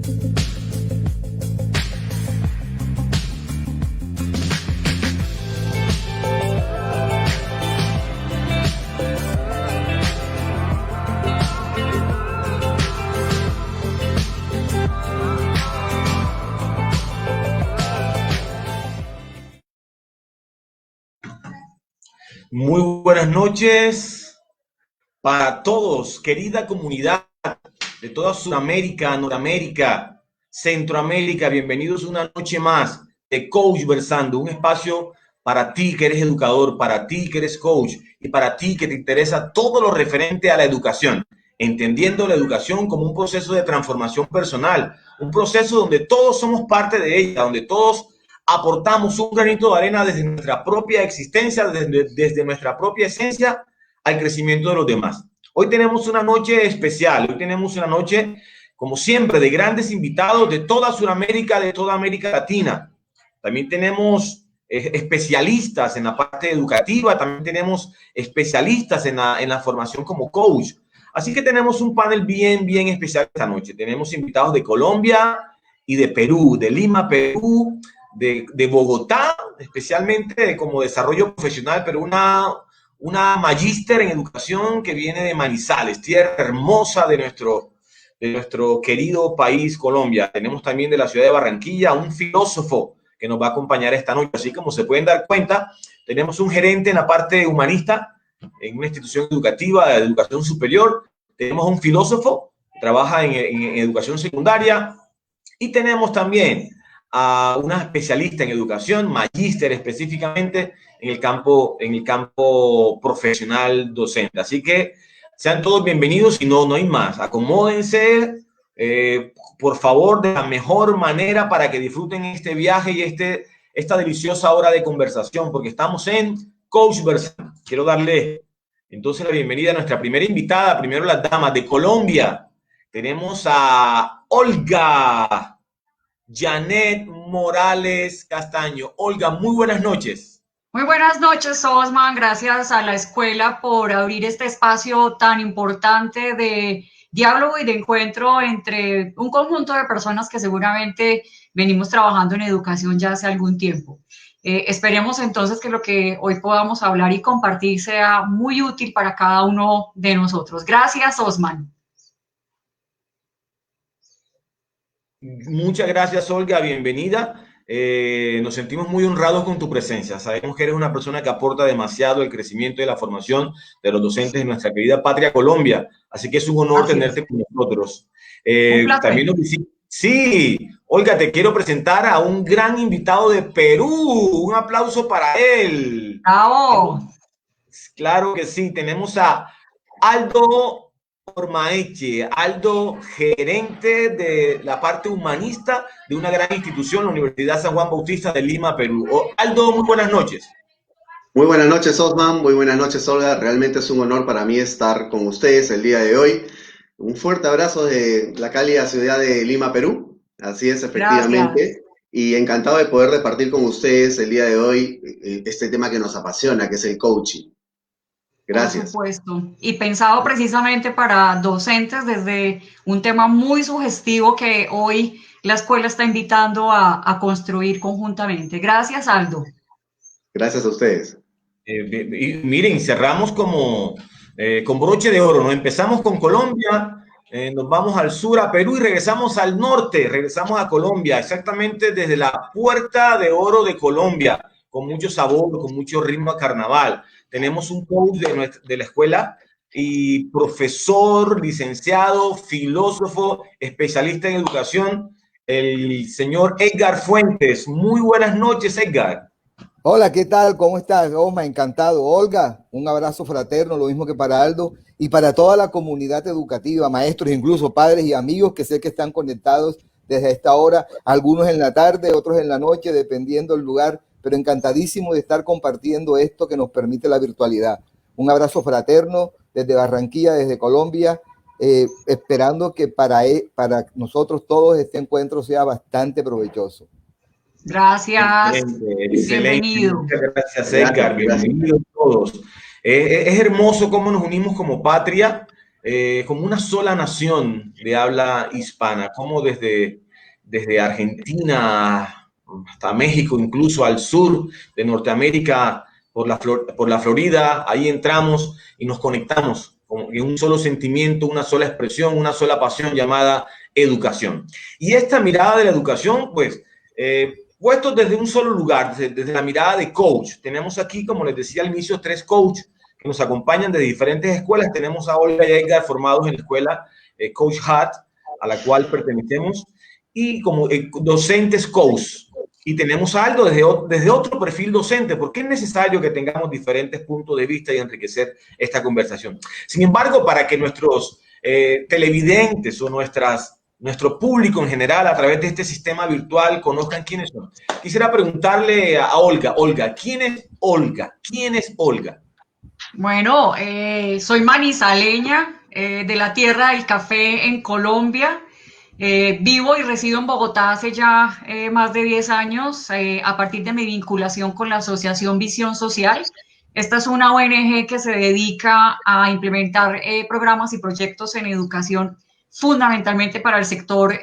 Muy buenas noches para todos, querida comunidad de toda Sudamérica, Noramérica, Centroamérica. Bienvenidos una noche más de Coach Versando, un espacio para ti que eres educador, para ti que eres coach y para ti que te interesa todo lo referente a la educación, entendiendo la educación como un proceso de transformación personal, un proceso donde todos somos parte de ella, donde todos aportamos un granito de arena desde nuestra propia existencia, desde nuestra propia esencia al crecimiento de los demás. Hoy tenemos una noche especial, hoy tenemos una noche, como siempre, de grandes invitados de toda Sudamérica, de toda América Latina. También tenemos especialistas en la parte educativa, también tenemos especialistas en la formación como coach. Así que tenemos un panel bien especial esta noche. Tenemos invitados de Colombia y de Perú, de Lima, Perú, de Bogotá, especialmente como desarrollo profesional, pero una magíster en educación que viene de Manizales, tierra hermosa de nuestro querido país, Colombia. Tenemos también de la ciudad de Barranquilla un filósofo que nos va a acompañar esta noche. Así como se pueden dar cuenta, tenemos un gerente en la parte humanista, en una institución educativa de educación superior. Tenemos un filósofo que trabaja en educación secundaria y tenemos también a una especialista en educación, magíster específicamente en el campo profesional docente. Así que sean todos bienvenidos y no hay más. Acomódense, por favor, de la mejor manera para que disfruten este viaje y esta deliciosa hora de conversación, porque estamos en Coach Versando. Quiero darle entonces la bienvenida a nuestra primera invitada, primero las damas de Colombia. Tenemos a Olga Janet Morales Castaño. Olga, muy buenas noches. Muy buenas noches, Osman. Gracias a la escuela por abrir este espacio tan importante de diálogo y de encuentro entre un conjunto de personas que seguramente venimos trabajando en educación ya hace algún tiempo. Esperemos entonces que lo que hoy podamos hablar y compartir sea muy útil para cada uno de nosotros. Gracias, Osman. Muchas gracias, Olga. Bienvenida. Nos sentimos muy honrados con tu presencia. Sabemos que eres una persona que aporta demasiado el crecimiento y la formación de los docentes de nuestra querida patria Colombia. Así que es un honor tenerte con nosotros. También nos visita. Sí, Olga, te quiero presentar a un gran invitado de Perú. Un aplauso para él. ¡Bravo! Claro que sí. Tenemos a Aldo Ormaeche, Aldo, gerente de la parte humanista de una gran institución, la Universidad San Juan Bautista de Lima, Perú. Aldo, muy buenas noches. Muy buenas noches, Osman. Muy buenas noches, Olga. Realmente es un honor para mí estar con ustedes el día de hoy. Un fuerte abrazo de la cálida ciudad de Lima, Perú. Así es, efectivamente. Gracias. Y encantado de poder repartir con ustedes el día de hoy este tema que nos apasiona, que es el coaching. Gracias. Por supuesto. Y pensado precisamente para docentes desde un tema muy sugestivo que hoy la escuela está invitando a construir conjuntamente. Gracias, Aldo. Gracias a ustedes. Y miren, cerramos con broche de oro, ¿no? Empezamos con Colombia, nos vamos al sur, a Perú, y regresamos al norte, regresamos a Colombia, exactamente desde la Puerta de Oro de Colombia, con mucho sabor, con mucho ritmo a carnaval. Tenemos un coach de la escuela y profesor, licenciado, filósofo, especialista en educación, el señor Edgar Fuentes. Muy buenas noches, Edgar. Hola, ¿qué tal? ¿Cómo estás, Osma? Encantado. Olga, un abrazo fraterno, lo mismo que para Aldo y para toda la comunidad educativa, maestros, incluso padres y amigos que sé que están conectados desde esta hora, algunos en la tarde, otros en la noche, dependiendo del lugar, pero encantadísimo de estar compartiendo esto que nos permite la virtualidad. Un abrazo fraterno desde Barranquilla, desde Colombia, esperando que para nosotros todos este encuentro sea bastante provechoso. Gracias. Excelente. Bienvenido. Muchas gracias, Edgar. Bienvenidos todos. Es hermoso cómo nos unimos como patria como una sola nación de habla hispana, como desde Argentina hasta México, incluso al sur de Norteamérica, por la Florida, ahí entramos y nos conectamos en un solo sentimiento, una sola expresión, una sola pasión llamada educación. Y esta mirada de la educación, pues, puesto desde un solo lugar, desde la mirada de coach. Tenemos aquí, como les decía al inicio, 3 coaches que nos acompañan de diferentes escuelas. Tenemos a Olga y a Edgar formados en la escuela Coach Hat, a la cual pertenecemos, y como docentes coach. Y tenemos a Aldo desde otro perfil docente, porque es necesario que tengamos diferentes puntos de vista y enriquecer esta conversación. Sin embargo, para que nuestros televidentes o nuestro público en general a través de este sistema virtual conozcan quiénes son, quisiera preguntarle a Olga. Olga, ¿quién es Olga? ¿Quién es Olga? Bueno, soy manizaleña, de la tierra del café en Colombia. Vivo y resido en Bogotá hace ya más de 10 años a partir de mi vinculación con la Asociación Visión Social. Esta es una ONG que se dedica a implementar programas y proyectos en educación fundamentalmente para el sector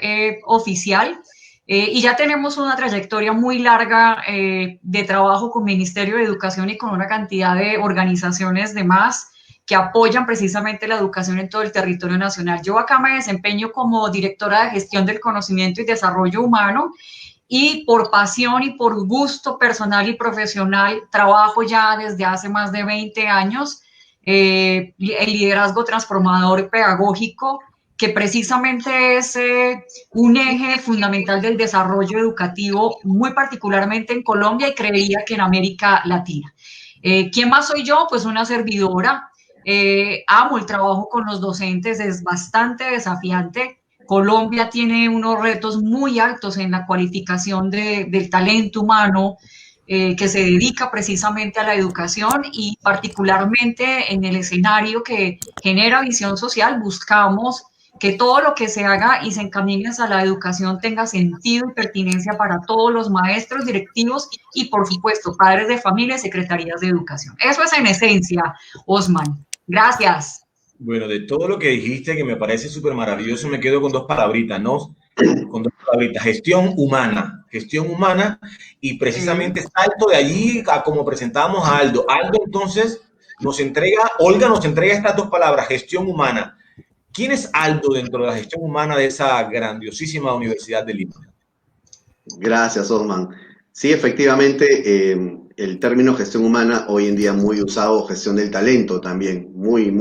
oficial. Y ya tenemos una trayectoria muy larga de trabajo con Ministerio de Educación y con una cantidad de organizaciones demás que apoyan precisamente la educación en todo el territorio nacional. Yo acá me desempeño como directora de gestión del conocimiento y desarrollo humano, y por pasión y por gusto personal y profesional trabajo ya desde hace más de 20 años el liderazgo transformador pedagógico, que precisamente es un eje fundamental del desarrollo educativo, muy particularmente en Colombia y creería que en América Latina. ¿Quién más soy yo? Pues una servidora. Amo el trabajo con los docentes, es bastante desafiante. Colombia tiene unos retos muy altos en la cualificación del talento humano que se dedica precisamente a la educación, y particularmente en el escenario que genera Visión Social buscamos que todo lo que se haga y se encamine a la educación tenga sentido y pertinencia para todos los maestros, directivos y, por supuesto, padres de familia y secretarías de educación. Eso es en esencia, Osman. Gracias. Bueno, de todo lo que dijiste, que me parece súper maravilloso, me quedo con 2 palabritas, ¿no? Con 2 palabritas, gestión humana, y precisamente salto de allí a como presentábamos a Aldo. Aldo entonces Olga nos entrega estas 2 palabras, gestión humana. ¿Quién es Aldo dentro de la gestión humana de esa grandiosísima Universidad de Lima? Gracias, Osman. Sí, efectivamente, el término gestión humana hoy en día muy usado, gestión del talento también, muy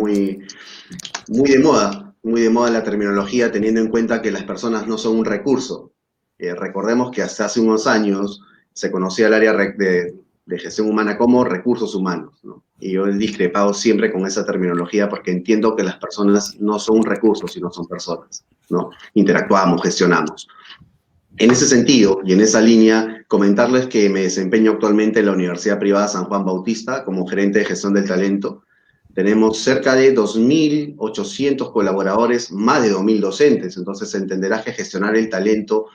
de moda la terminología, teniendo en cuenta que las personas no son un recurso. Recordemos que hasta hace unos años se conocía el área de gestión humana como recursos humanos, ¿no? Y yo he discrepado siempre con esa terminología porque entiendo que las personas no son un recurso, sino son personas, ¿no? Interactuamos, gestionamos. En ese sentido y en esa línea, comentarles que me desempeño actualmente en la Universidad Privada San Juan Bautista como gerente de gestión del talento. Tenemos cerca de 2.800 colaboradores, más de 2.000 docentes, entonces entenderás que gestionar el talento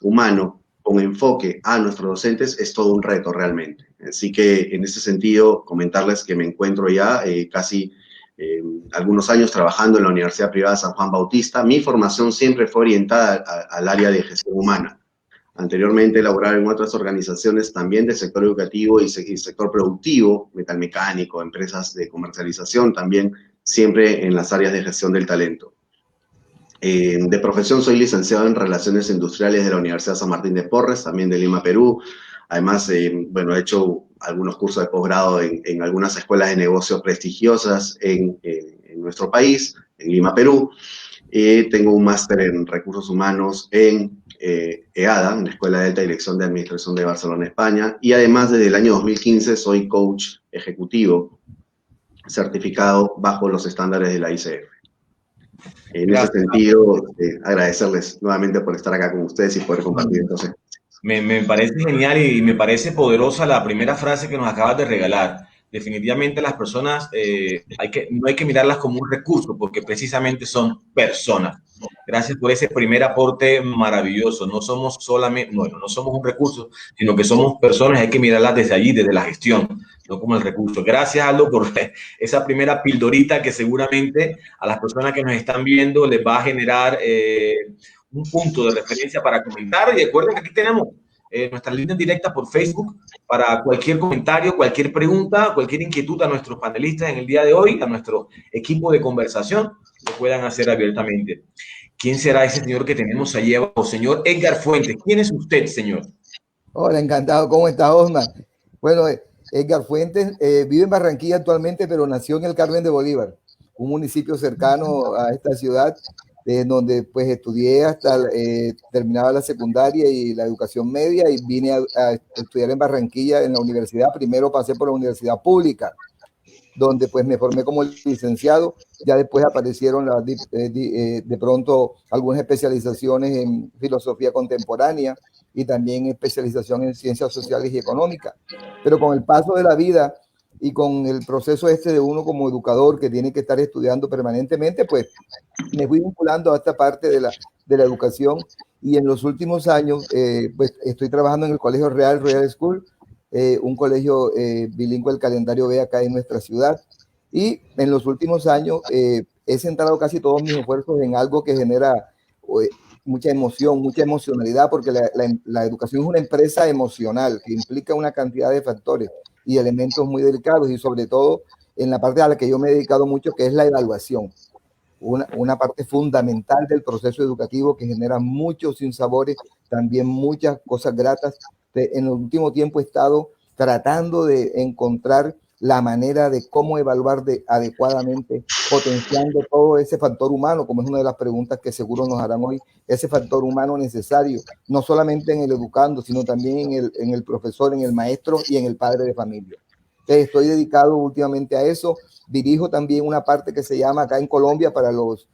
humano con enfoque a nuestros docentes es todo un reto realmente. Así que en ese sentido, comentarles que me encuentro ya casi algunos años trabajando en la Universidad Privada San Juan Bautista. Mi formación siempre fue orientada al área de gestión humana. Anteriormente elaboraba en otras organizaciones también del sector educativo y sector productivo, metalmecánico, empresas de comercialización, también siempre en las áreas de gestión del talento. De profesión soy licenciado en Relaciones Industriales de la Universidad San Martín de Porres, también de Lima, Perú. Además, bueno, he hecho algunos cursos de posgrado en algunas escuelas de negocios prestigiosas en nuestro país, en Lima, Perú. Tengo un máster en Recursos Humanos en EADA, en la Escuela de Alta Dirección de Administración de Barcelona, España. Y además, desde el año 2015, soy coach ejecutivo certificado bajo los estándares de la ICF. En ese sentido, agradecerles nuevamente por estar acá con ustedes y poder compartir entonces. Me parece genial y me parece poderosa la primera frase que nos acabas de regalar. Definitivamente las personas no hay que mirarlas como un recurso, porque precisamente son personas. Gracias por ese primer aporte maravilloso. No somos solamente, no somos un recurso, sino que somos personas. Hay que mirarlas desde allí, desde la gestión, no como el recurso. Gracias, Aldo, por esa primera pildorita que seguramente a las personas que nos están viendo les va a generar un punto de referencia para comentar. Y recuerden que aquí tenemos nuestras líneas directas por Facebook para cualquier comentario, cualquier pregunta, cualquier inquietud a nuestros panelistas en el día de hoy, a nuestro equipo de conversación, lo puedan hacer abiertamente. ¿Quién será ese señor que tenemos allí abajo? Señor Edgar Fuentes. ¿Quién es usted, señor? Hola, encantado. ¿Cómo está, Osman? Bueno, Edgar Fuentes vive en Barranquilla actualmente, pero nació en el Carmen de Bolívar, un municipio cercano a esta ciudad, donde pues estudié hasta terminaba la secundaria y la educación media y vine a estudiar en Barranquilla en la universidad. Primero pasé por la universidad pública, donde pues me formé como licenciado. Ya después aparecieron de pronto algunas especializaciones en filosofía contemporánea y también especialización en ciencias sociales y económicas. Pero con el paso de la vida y con el proceso de uno como educador que tiene que estar estudiando permanentemente, pues me fui vinculando a esta parte de la educación, y en los últimos años pues estoy trabajando en el Colegio Royal School, un colegio bilingüe del calendario B acá en nuestra ciudad, y en los últimos años he centrado casi todos mis esfuerzos en algo que genera mucha emoción, mucha emocionalidad, porque la educación es una empresa emocional que implica una cantidad de factores y elementos muy delicados, y sobre todo en la parte a la que yo me he dedicado mucho, que es la evaluación. Una parte fundamental del proceso educativo que genera muchos sinsabores, también muchas cosas gratas. En el último tiempo he estado tratando de encontrar la manera de cómo evaluar adecuadamente, potenciando todo ese factor humano, como es una de las preguntas que seguro nos harán hoy, ese factor humano necesario, no solamente en el educando, sino también en el profesor, en el maestro y en el padre de familia. Estoy dedicado últimamente a eso. Dirijo también una parte que se llama acá en Colombia para los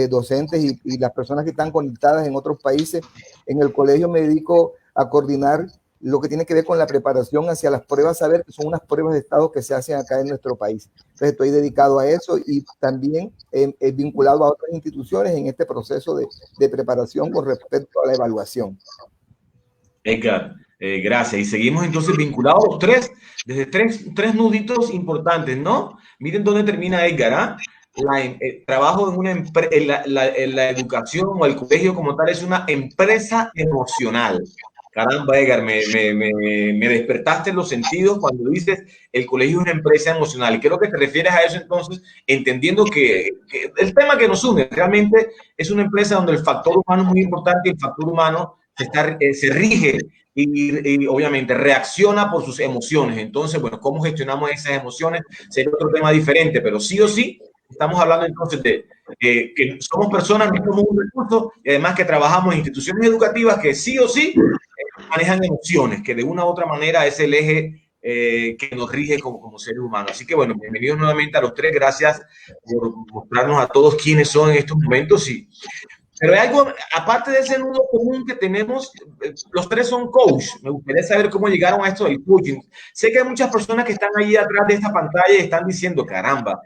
docentes y las personas que están conectadas en otros países. En el colegio me dedico a coordinar lo que tiene que ver con la preparación hacia las pruebas saber, que son unas pruebas de estado que se hacen acá en nuestro país. Entonces estoy dedicado a eso y también vinculado a otras instituciones en este proceso de preparación con respecto a la evaluación. Edgar, gracias. Y seguimos entonces vinculados los tres, desde tres nuditos importantes, ¿no? Miren dónde termina Edgar, ¿ah? Trabajo en una la educación o el colegio como tal es una empresa emocional. Caramba, Edgar, me despertaste en los sentidos cuando dices el colegio es una empresa emocional. Y creo que te refieres a eso entonces, entendiendo que el tema que nos une realmente es una empresa donde el factor humano es muy importante y el factor humano se rige y obviamente reacciona por sus emociones. Entonces, bueno, ¿cómo gestionamos esas emociones? Sería otro tema diferente, pero sí o sí estamos hablando entonces de que somos personas, no somos un recurso, y además que trabajamos en instituciones educativas que sí o sí manejan emociones, que de una u otra manera es el eje que nos rige como seres humanos. Así que bueno, bienvenidos nuevamente a los tres. Gracias por mostrarnos a todos quiénes son en estos momentos. Pero hay algo, aparte de ese nudo común que tenemos, los tres son coach. Me gustaría saber cómo llegaron a esto del coaching. Sé que hay muchas personas que están ahí atrás de esta pantalla y están diciendo, caramba,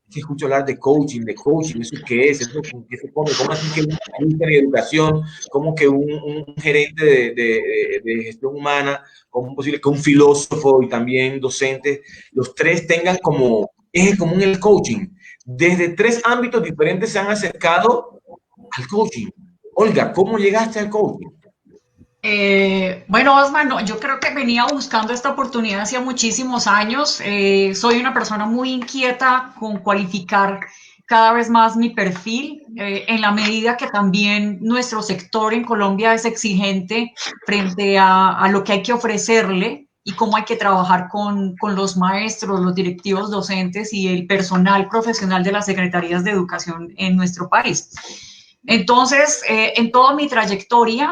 que escucho hablar de coaching, ¿eso qué es? ¿Eso qué se come? ¿Cómo así que un líder de educación, como que un gerente de gestión humana, como posible que un filósofo y también docente, los tres tengan como eje común el coaching? Desde tres ámbitos diferentes se han acercado al coaching. Olga, ¿cómo llegaste al coaching? Bueno, Osman, no, yo creo que venía buscando esta oportunidad hacía muchísimos años. Soy una persona muy inquieta con cualificar cada vez más mi perfil, en la medida que también nuestro sector en Colombia es exigente frente a lo que hay que ofrecerle y cómo hay que trabajar con los maestros, los directivos docentes y el personal profesional de las secretarías de educación en nuestro país. Entonces, en toda mi trayectoria,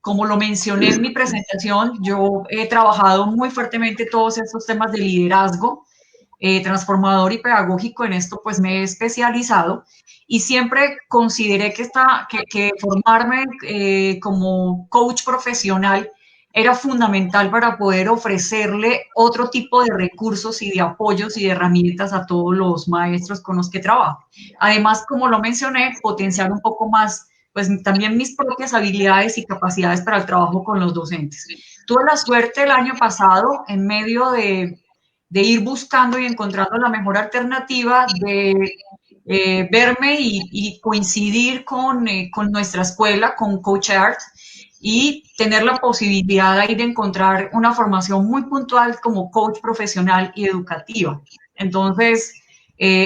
como lo mencioné en mi presentación, yo he trabajado muy fuertemente todos estos temas de liderazgo transformador y pedagógico. En esto pues me he especializado y siempre consideré que formarme como coach profesional era fundamental para poder ofrecerle otro tipo de recursos y de apoyos y de herramientas a todos los maestros con los que trabajo. Además, como lo mencioné, potenciar un poco más pues también mis propias habilidades y capacidades para el trabajo con los docentes. Tuve la suerte el año pasado, en medio de ir buscando y encontrando la mejor alternativa, de verme y coincidir con nuestra escuela, con Coach Art, y tener la posibilidad ahí de encontrar una formación muy puntual como coach profesional y educativa. Entonces,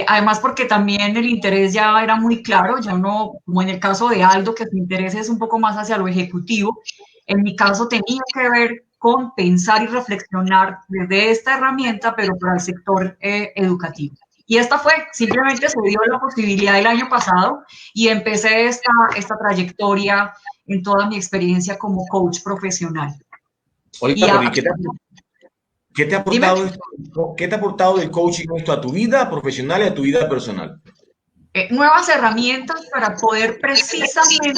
además porque también el interés ya era muy claro, yo no, como en el caso de Aldo, que su interés es un poco más hacia lo ejecutivo, en mi caso tenía que ver con pensar y reflexionar desde esta herramienta, pero para el sector educativo. Y esta fue, simplemente se dio la posibilidad el año pasado y empecé esta trayectoria en toda mi experiencia como coach profesional. Oiga, ¿y qué te ha aportado el coaching esto a tu vida profesional y a tu vida personal? Nuevas herramientas para poder precisamente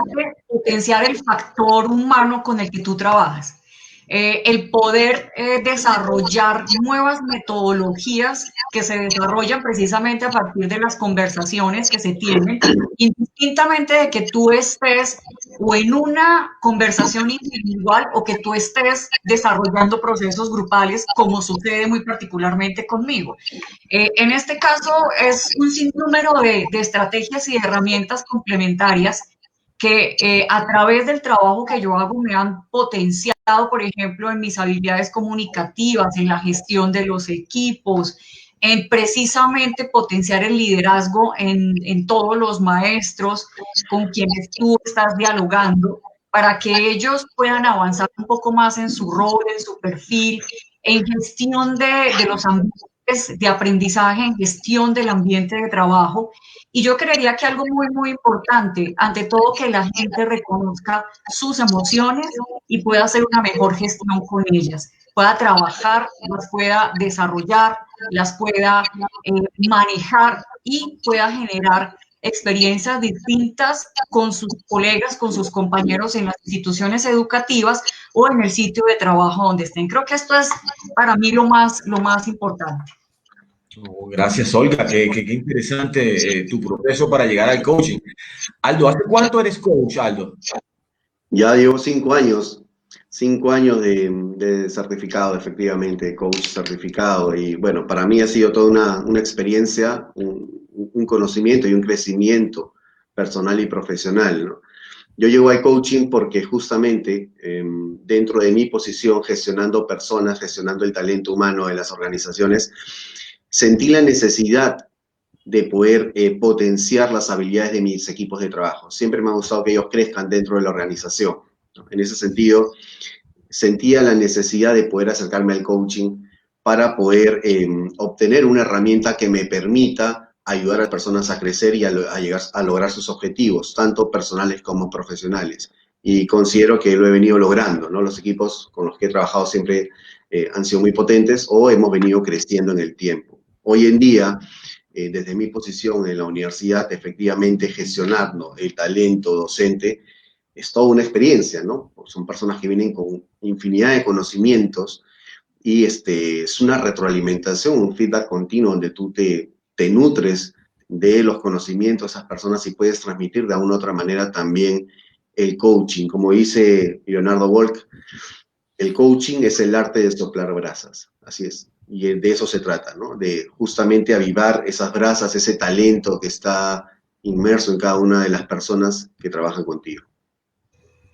potenciar el factor humano con el que tú trabajas. El poder desarrollar nuevas metodologías que se desarrollan precisamente a partir de las conversaciones que se tienen, indistintamente de que tú estés o en una conversación individual o que tú estés desarrollando procesos grupales, como sucede muy particularmente conmigo. En este caso es un sinnúmero de estrategias y de herramientas complementarias que a través del trabajo que yo hago me han potenciado, por ejemplo, en mis habilidades comunicativas, en la gestión de los equipos, en precisamente potenciar el liderazgo en todos los maestros con quienes tú estás dialogando, para que ellos puedan avanzar un poco más en su rol, en su perfil, en gestión de los ambientes de aprendizaje, en gestión del ambiente de trabajo. Y yo creería que algo muy, muy importante, ante todo, que la gente reconozca sus emociones y pueda hacer una mejor gestión con ellas, pueda trabajar, las pueda desarrollar, las pueda manejar y pueda generar experiencias distintas con sus colegas, con sus compañeros en las instituciones educativas o en el sitio de trabajo donde estén. Creo que esto es para mí lo más importante. Oh, gracias, Olga. Qué interesante tu proceso para llegar al coaching. Aldo, ¿hace cuánto eres coach, Aldo? Ya llevo 5 años. 5 años de certificado, efectivamente, coach certificado. Y bueno, para mí ha sido toda una experiencia, un conocimiento y un crecimiento personal y profesional, ¿no? Yo llego al coaching porque justamente dentro de mi posición, gestionando personas, gestionando el talento humano de las organizaciones, sentí la necesidad de poder potenciar las habilidades de mis equipos de trabajo. Siempre me ha gustado que ellos crezcan dentro de la organización, ¿no? En ese sentido, sentía la necesidad de poder acercarme al coaching para poder obtener una herramienta que me permita ayudar a las personas a crecer y a llegar a lograr sus objetivos, tanto personales como profesionales. Y considero que lo he venido logrando, ¿no? Los equipos con los que he trabajado siempre han sido muy potentes o hemos venido creciendo en el tiempo. Hoy en día, desde mi posición en la universidad, efectivamente gestionando el talento docente es toda una experiencia, ¿no? Son personas que vienen con infinidad de conocimientos y es una retroalimentación, un feedback continuo donde tú te nutres de los conocimientos de esas personas y puedes transmitir de alguna u otra manera también el coaching. Como dice Leonardo Wolk, el coaching es el arte de soplar brasas, así es. Y de eso se trata, ¿no? De justamente avivar esas brasas, ese talento que está inmerso en cada una de las personas que trabajan contigo.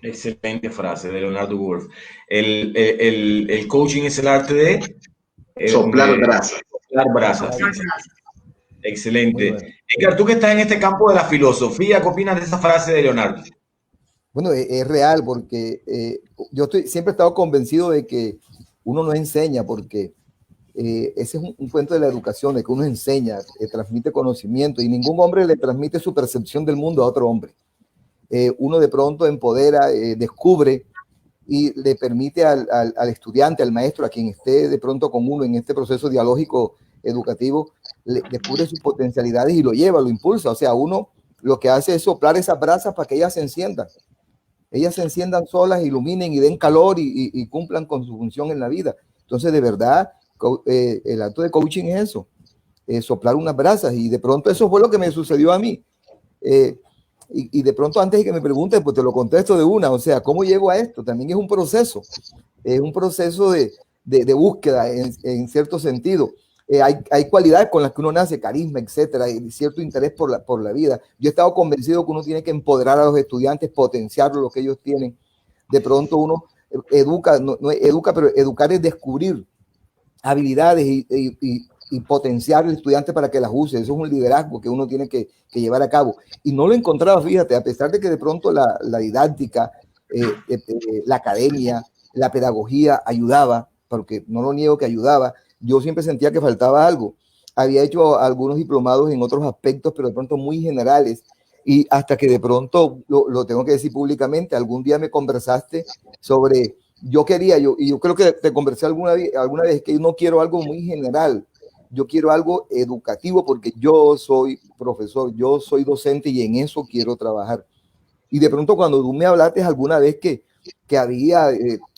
Excelente frase de Leonardo Wolf. El coaching es el arte de soplar brasas. Soplar brasas. Sí. Excelente. Edgar, tú que estás en este campo de la filosofía, ¿qué opinas de esa frase de Leonardo? Bueno, es real porque yo siempre he estado convencido de que uno no enseña porque ese es un cuento de la educación, de que uno enseña, transmite conocimiento y ningún hombre le transmite su percepción del mundo a otro hombre. Uno de pronto empodera, descubre y le permite al estudiante, al maestro, a quien esté de pronto con uno en este proceso dialógico educativo, descubre sus potencialidades y lo lleva, lo impulsa. O sea, uno lo que hace es soplar esas brasas para que ellas se enciendan. Ellas se enciendan solas, iluminen y den calor y cumplan con su función en la vida. Entonces, de verdad, el acto de coaching es eso, soplar unas brasas. Y de pronto eso fue lo que me sucedió a mí. Y de pronto antes de que me preguntes, pues te lo contesto de una. O sea, ¿cómo llego a esto? También es un proceso de búsqueda en cierto sentido. Hay cualidades con las que uno nace, carisma, etcétera, y cierto interés por la vida. Yo he estado convencido que uno tiene que empoderar a los estudiantes, potenciar lo que ellos tienen. De pronto uno educa, no educa, pero educar es descubrir habilidades y potenciar al estudiante para que las use. Eso es un liderazgo que uno tiene que llevar a cabo. Y no lo encontraba, fíjate, a pesar de que de pronto la didáctica, la academia, la pedagogía ayudaba, porque no lo niego que ayudaba, yo siempre sentía que faltaba algo. Había hecho algunos diplomados en otros aspectos, pero de pronto muy generales. Y hasta que de pronto, lo tengo que decir públicamente, algún día me conversaste sobre, y yo creo que te conversé alguna vez que yo no quiero algo muy general, yo quiero algo educativo porque yo soy profesor, yo soy docente y en eso quiero trabajar. Y de pronto cuando tú me hablaste alguna vez que había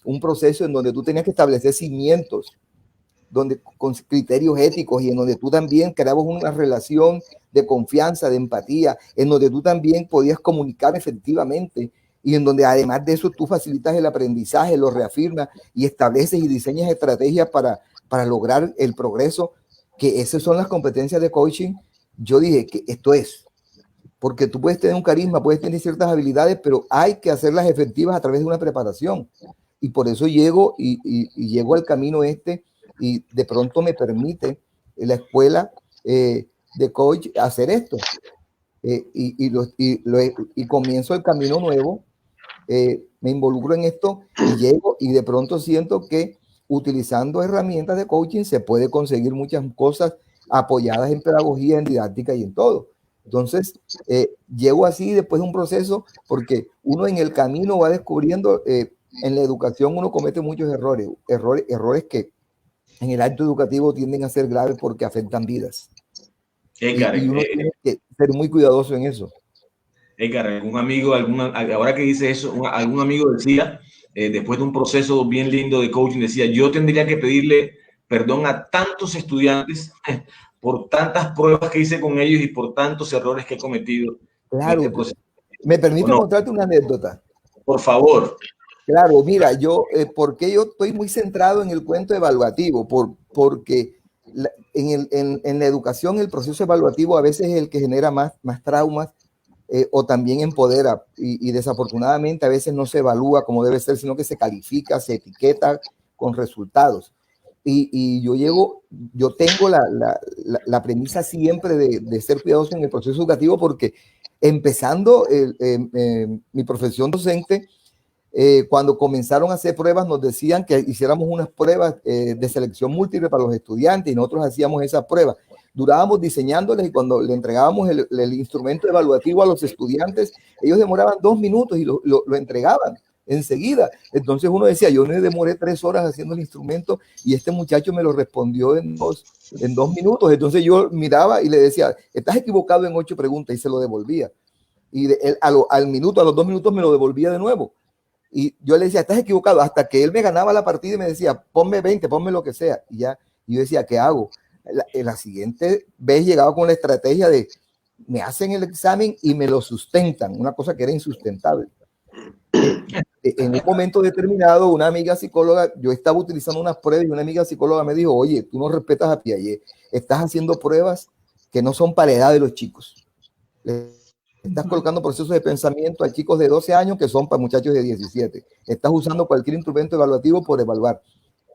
un proceso en donde tú tenías que establecer cimientos, donde con criterios éticos y en donde tú también creabas una relación de confianza, de empatía, en donde tú también podías comunicar efectivamente y en donde además de eso tú facilitas el aprendizaje, lo reafirmas y estableces y diseñas estrategias para lograr el progreso, que esas son las competencias de coaching. Yo dije que esto es, porque tú puedes tener un carisma, puedes tener ciertas habilidades, pero hay que hacerlas efectivas a través de una preparación. Y por eso llego llego al camino y de pronto me permite la escuela de coach hacer esto. Y comienzo el camino nuevo, me involucro en esto y llego y de pronto siento que utilizando herramientas de coaching se puede conseguir muchas cosas apoyadas en pedagogía, en didáctica y en todo. Entonces, llego así después de un proceso porque uno en el camino va descubriendo, en la educación uno comete muchos errores que en el acto educativo tienden a ser graves porque afectan vidas. Edgar, y uno tiene que ser muy cuidadoso en eso. Edgar, ahora que dice eso, algún amigo decía, después de un proceso bien lindo de coaching, decía, yo tendría que pedirle perdón a tantos estudiantes por tantas pruebas que hice con ellos y por tantos errores que he cometido. Claro, en este ¿me permite contarte una anécdota? Por favor. Claro, mira, porque yo estoy muy centrado en el cuento evaluativo, porque en la educación el proceso evaluativo a veces es el que genera más traumas o también empodera y desafortunadamente a veces no se evalúa como debe ser, sino que se califica, se etiqueta con resultados. Y yo tengo la premisa siempre de ser cuidadoso en el proceso educativo porque empezando mi profesión docente, cuando comenzaron a hacer pruebas nos decían que hiciéramos unas pruebas de selección múltiple para los estudiantes y nosotros hacíamos esas pruebas. Durábamos diseñándoles y cuando le entregábamos el instrumento evaluativo a los estudiantes, ellos demoraban 2 minutos y lo entregaban enseguida. Entonces uno decía, yo me demoré 3 horas haciendo el instrumento y este muchacho me lo respondió en 2 minutos. Entonces yo miraba y le decía, estás equivocado en 8 preguntas y se lo devolvía. Y a los 2 minutos me lo devolvía de nuevo. Y yo le decía, estás equivocado, hasta que él me ganaba la partida y me decía, ponme 20, ponme lo que sea. Y ya, y yo decía, ¿qué hago? La siguiente vez llegaba con la estrategia de, me hacen el examen y me lo sustentan, una cosa que era insustentable. En un momento determinado, una amiga psicóloga, yo estaba utilizando unas pruebas y una amiga psicóloga me dijo, oye, tú no respetas a Piaget, estás haciendo pruebas que no son para la edad de los chicos. Estás colocando procesos de pensamiento a chicos de 12 años que son para muchachos de 17. Estás usando cualquier instrumento evaluativo por evaluar.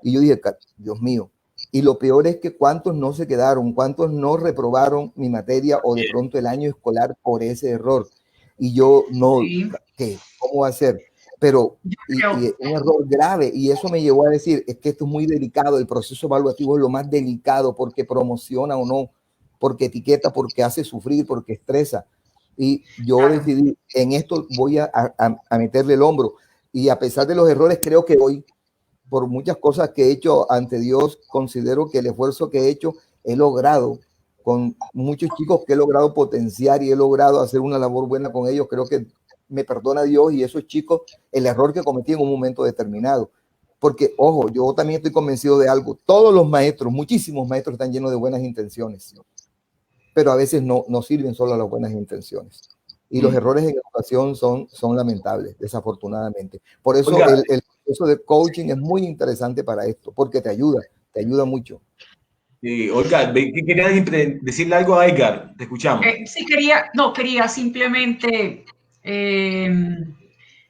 Y yo dije, Dios mío. Y lo peor es que cuántos no se quedaron, cuántos no reprobaron mi materia o de pronto el año escolar por ese error. Y yo no, ¿qué? ¿Cómo va a ser? Pero y un error grave. Y eso me llevó a decir, es que esto es muy delicado. El proceso evaluativo es lo más delicado porque promociona o no, porque etiqueta, porque hace sufrir, porque estresa. Y yo decidí, en esto voy a meterle el hombro. Y a pesar de los errores, creo que hoy, por muchas cosas que he hecho ante Dios, considero que el esfuerzo que he hecho, he logrado, con muchos chicos que he logrado potenciar y he logrado hacer una labor buena con ellos. Creo que me perdona Dios y esos chicos el error que cometí en un momento determinado. Porque, ojo, yo también estoy convencido de algo. Todos los maestros, muchísimos maestros están llenos de buenas intenciones. Pero a veces no sirven solo las buenas intenciones. y los errores en educación son lamentables, desafortunadamente. Por eso Oiga, el proceso de coaching es muy interesante para esto, porque te ayuda mucho. Olga, ¿qué querías decirle algo a Edgar? Te escuchamos. Sí, quería simplemente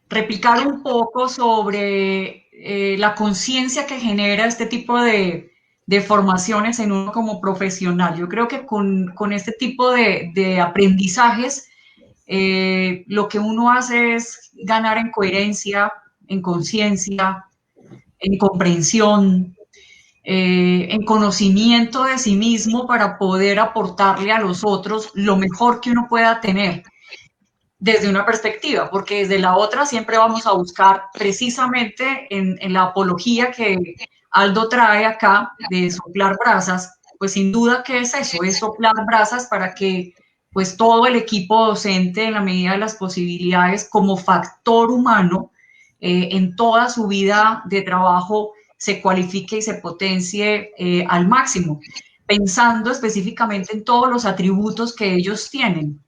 replicar un poco sobre la conciencia que genera este tipo de formaciones en uno como profesional. Yo creo que con este tipo de aprendizajes, lo que uno hace es ganar en coherencia, en conciencia, en comprensión, en conocimiento de sí mismo para poder aportarle a los otros lo mejor que uno pueda tener desde una perspectiva, porque desde la otra siempre vamos a buscar precisamente en la apología que Aldo trae acá de soplar brasas, pues sin duda que es eso, es soplar brasas para que pues todo el equipo docente en la medida de las posibilidades como factor humano en toda su vida de trabajo se cualifique y se potencie al máximo, pensando específicamente en todos los atributos que ellos tienen.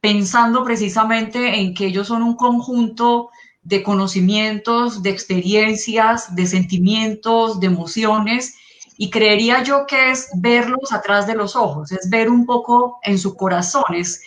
Pensando precisamente en que ellos son un conjunto de conocimientos, de experiencias, de sentimientos, de emociones, y creería yo que es verlos atrás de los ojos, es ver un poco en su corazón, es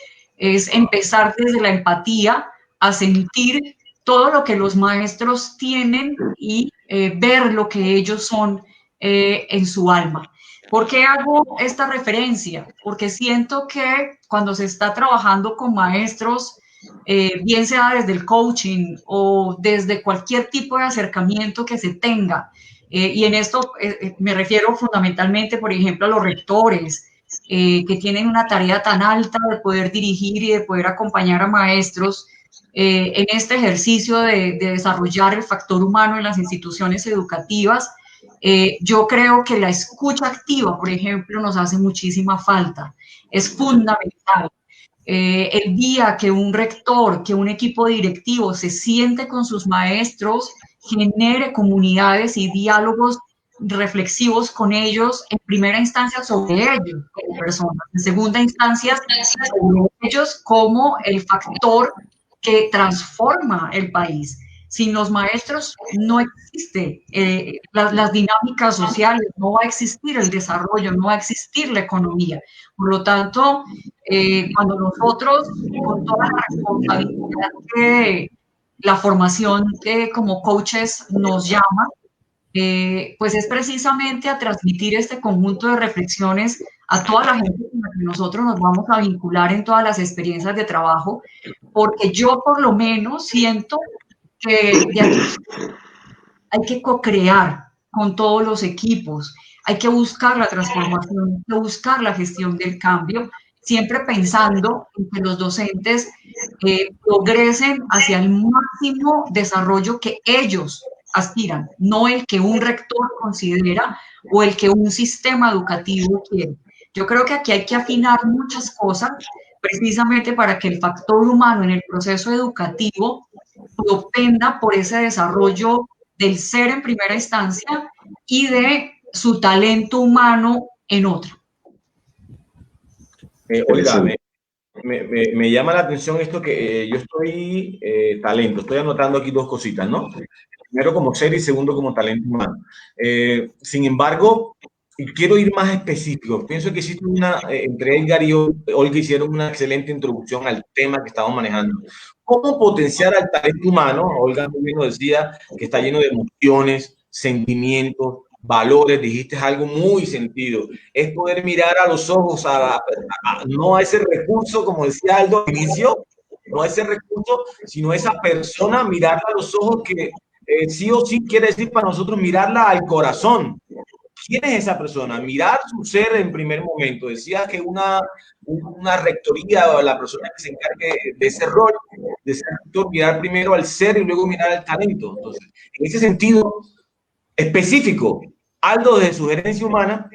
empezar desde la empatía a sentir todo lo que los maestros tienen y ver lo que ellos son en su alma. ¿Por qué hago esta referencia? Porque siento que cuando se está trabajando con maestros, bien sea desde el coaching o desde cualquier tipo de acercamiento que se tenga, y en esto me refiero fundamentalmente, por ejemplo, a los rectores, que tienen una tarea tan alta de poder dirigir y de poder acompañar a maestros en este ejercicio de desarrollar el factor humano en las instituciones educativas. Yo creo que la escucha activa, por ejemplo, nos hace muchísima falta. Es fundamental. El día que un rector, que un equipo directivo se siente con sus maestros, genere comunidades y diálogos reflexivos con ellos, en primera instancia sobre ellos como personas, en segunda instancia sobre ellos como el factor que transforma el país. Sin los maestros no existe las dinámicas sociales, no va a existir el desarrollo, no va a existir la economía. Por lo tanto, cuando nosotros, con toda la responsabilidad que la formación como coaches nos llama, pues es precisamente a transmitir este conjunto de reflexiones a toda la gente con la que nosotros nos vamos a vincular en todas las experiencias de trabajo, porque yo por lo menos siento que de aquí hay que co-crear con todos los equipos, hay que buscar la transformación, hay que buscar la gestión del cambio, siempre pensando en que los docentes progresen hacia el máximo desarrollo que ellos aspiran, no el que un rector considera o el que un sistema educativo quiere. Yo creo que aquí hay que afinar muchas cosas precisamente para que el factor humano en el proceso educativo propenda por ese desarrollo del ser en primera instancia y de su talento humano en otra. Olga, me llama la atención esto que yo estoy talento, estoy anotando aquí dos cositas, ¿no? Primero como ser y segundo como talento humano. Sin embargo, quiero ir más específico. Pienso que existe entre Edgar y Olga hicieron una excelente introducción al tema que estamos manejando. ¿Cómo potenciar al talento humano? Olga muy bien nos decía que está lleno de emociones, sentimientos, valores, dijiste algo muy sentido, es poder mirar a los ojos, no a ese recurso, como decía Aldo al inicio, no a ese recurso, sino a esa persona, mirarla a los ojos que sí o sí quiere decir para nosotros mirarla al corazón. ¿Quién es esa persona? Mirar su ser en primer momento. Decía que una rectoría o la persona que se encargue de ese rol, de ser rector, mirar primero al ser y luego mirar al talento. Entonces, en ese sentido específico, Aldo desde su gerencia humana,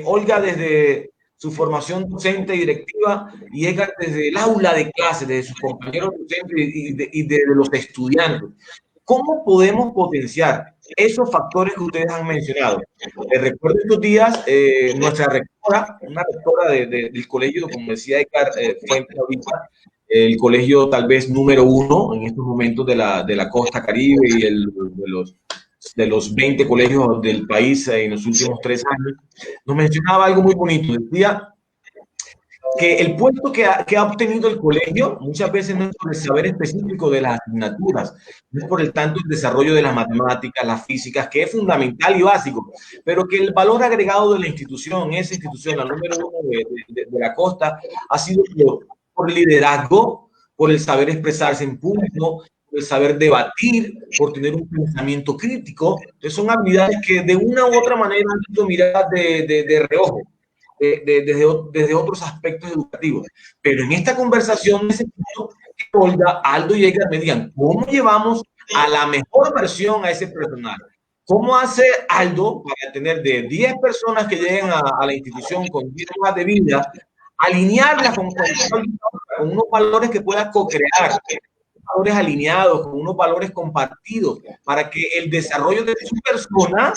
Olga desde su formación docente y directiva, y Edgar desde el aula de clases, desde sus compañeros docentes y de los estudiantes. ¿Cómo podemos potenciar esos factores que ustedes han mencionado. Recuerdo estos días nuestra rectora, una rectora del colegio, como decía Edgar Fuentes ahorita, el colegio tal vez número 1 en estos momentos de la costa Caribe y de los 20 colegios del país en los últimos 3 años, nos mencionaba algo muy bonito. Decía que el puesto que ha obtenido el colegio muchas veces no es por el saber específico de las asignaturas, no es por el tanto el desarrollo de las matemáticas, las físicas, que es fundamental y básico, pero que el valor agregado de la institución, esa institución, la número 1 de la costa, ha sido por liderazgo, por el saber expresarse en público, por el saber debatir, por tener un pensamiento crítico. Entonces son habilidades que de una u otra manera han sido miradas de reojo. Desde otros aspectos educativos. Pero en esta conversación necesito que Olga, Aldo y Edgar me digan cómo llevamos a la mejor versión a ese personal. ¿Cómo hace Aldo para tener de 10 personas que lleguen a la institución con 10 hojas de vida, alinearlas con unos valores que pueda co-crear, valores alineados, con unos valores compartidos, para que el desarrollo de su persona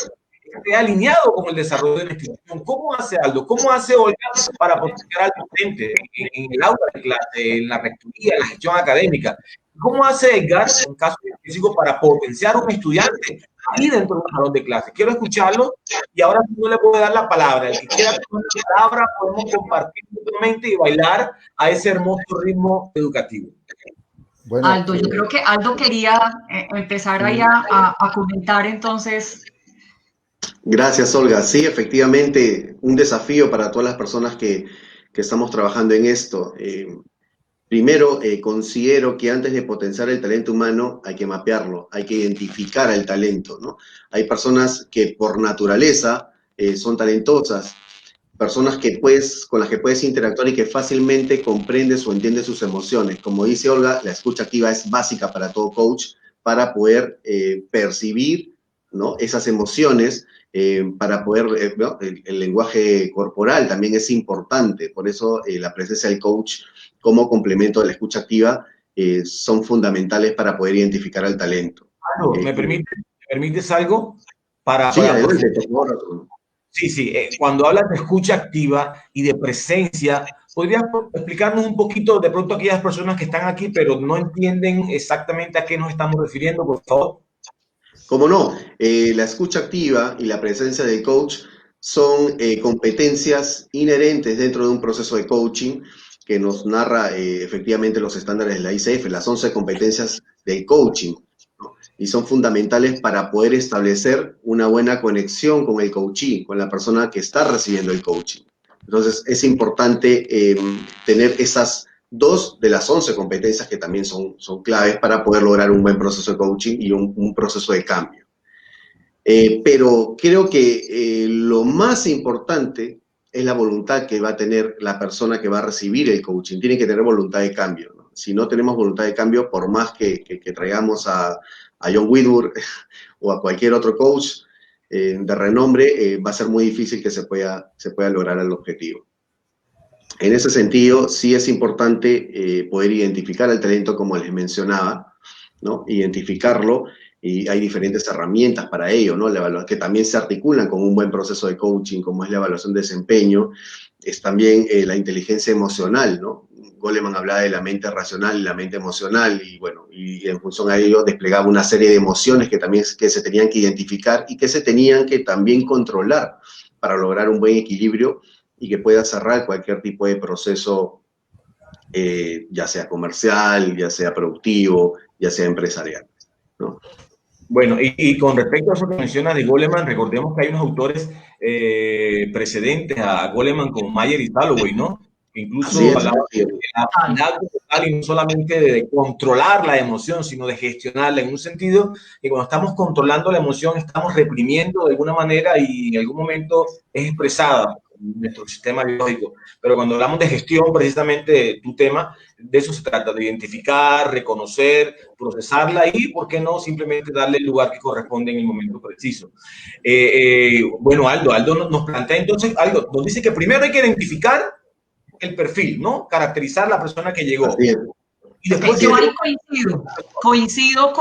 esté alineado con el desarrollo de la institución? ¿Cómo hace Aldo? ¿Cómo hace Olga para potenciar al docente en el aula de clase, en la rectoría, en la gestión académica? ¿Cómo hace Edgar, en caso específico, para potenciar a un estudiante ahí dentro de un salón de clase? Quiero escucharlo y ahora no le puedo dar la palabra. El que quiera tomar la palabra, podemos compartir mutuamente y bailar a ese hermoso ritmo educativo. Bueno, Aldo, yo creo que Aldo quería empezar ahí a comentar entonces. Gracias, Olga. Sí, efectivamente, un desafío para todas las personas que estamos trabajando en esto. Primero, considero que antes de potenciar el talento humano hay que mapearlo, hay que identificar el talento, ¿no? Hay personas que por naturaleza son talentosas, personas con las que puedes interactuar y que fácilmente comprendes o entiendes sus emociones. Como dice Olga, la escucha activa es básica para todo coach para poder percibir, ¿no?, esas emociones, para poder, ¿no?, el lenguaje corporal también es importante. Por eso la presencia del coach como complemento de la escucha activa son fundamentales para poder identificar al talento. ¿Me permites algo? Sí, adelante, por favor. Sí. Cuando hablas de escucha activa y de presencia, ¿podrías explicarnos un poquito de pronto a aquellas personas que están aquí pero no entienden exactamente a qué nos estamos refiriendo, por favor? Cómo no, la escucha activa y la presencia del coach son competencias inherentes dentro de un proceso de coaching que nos narra efectivamente los estándares de la ICF, las 11 competencias del coaching, ¿no? Y son fundamentales para poder establecer una buena conexión con el coachee, con la persona que está recibiendo el coaching. Entonces es importante tener esas 2 de las 11 competencias que también son claves para poder lograr un buen proceso de coaching y un proceso de cambio. Pero creo que lo más importante es la voluntad que va a tener la persona que va a recibir el coaching. Tiene que tener voluntad de cambio, ¿no? Si no tenemos voluntad de cambio, por más que traigamos a John Whitworth o a cualquier otro coach de renombre, va a ser muy difícil que se pueda lograr el objetivo. En ese sentido, sí es importante poder identificar el talento, como les mencionaba, ¿no? Identificarlo, y hay diferentes herramientas para ello, ¿no? Que también se articulan con un buen proceso de coaching, como es la evaluación de desempeño, es también la inteligencia emocional, ¿no? Goleman hablaba de la mente racional y la mente emocional, y bueno, y en función a ello desplegaba una serie de emociones que se tenían que identificar y que se tenían que también controlar para lograr un buen equilibrio y que pueda cerrar cualquier tipo de proceso, ya sea comercial, ya sea productivo, ya sea empresarial, ¿no? Bueno, y con respecto a eso que mencionas de Goleman, recordemos que hay unos autores precedentes a Goleman como Mayer y Salovey, ¿no? Que incluso hablaban de la habilidad total y no solamente de controlar la emoción, sino de gestionarla, en un sentido que cuando estamos controlando la emoción estamos reprimiendo de alguna manera y en algún momento es expresada en nuestro sistema biológico. Pero cuando hablamos de gestión, precisamente tu tema, de eso se trata, de identificar, reconocer, procesarla y, ¿por qué no?, simplemente darle el lugar que corresponde en el momento preciso. Bueno, Aldo nos plantea entonces algo, nos dice que primero hay que identificar el perfil, ¿no? Caracterizar la persona que llegó. Y después Yo ahí coincido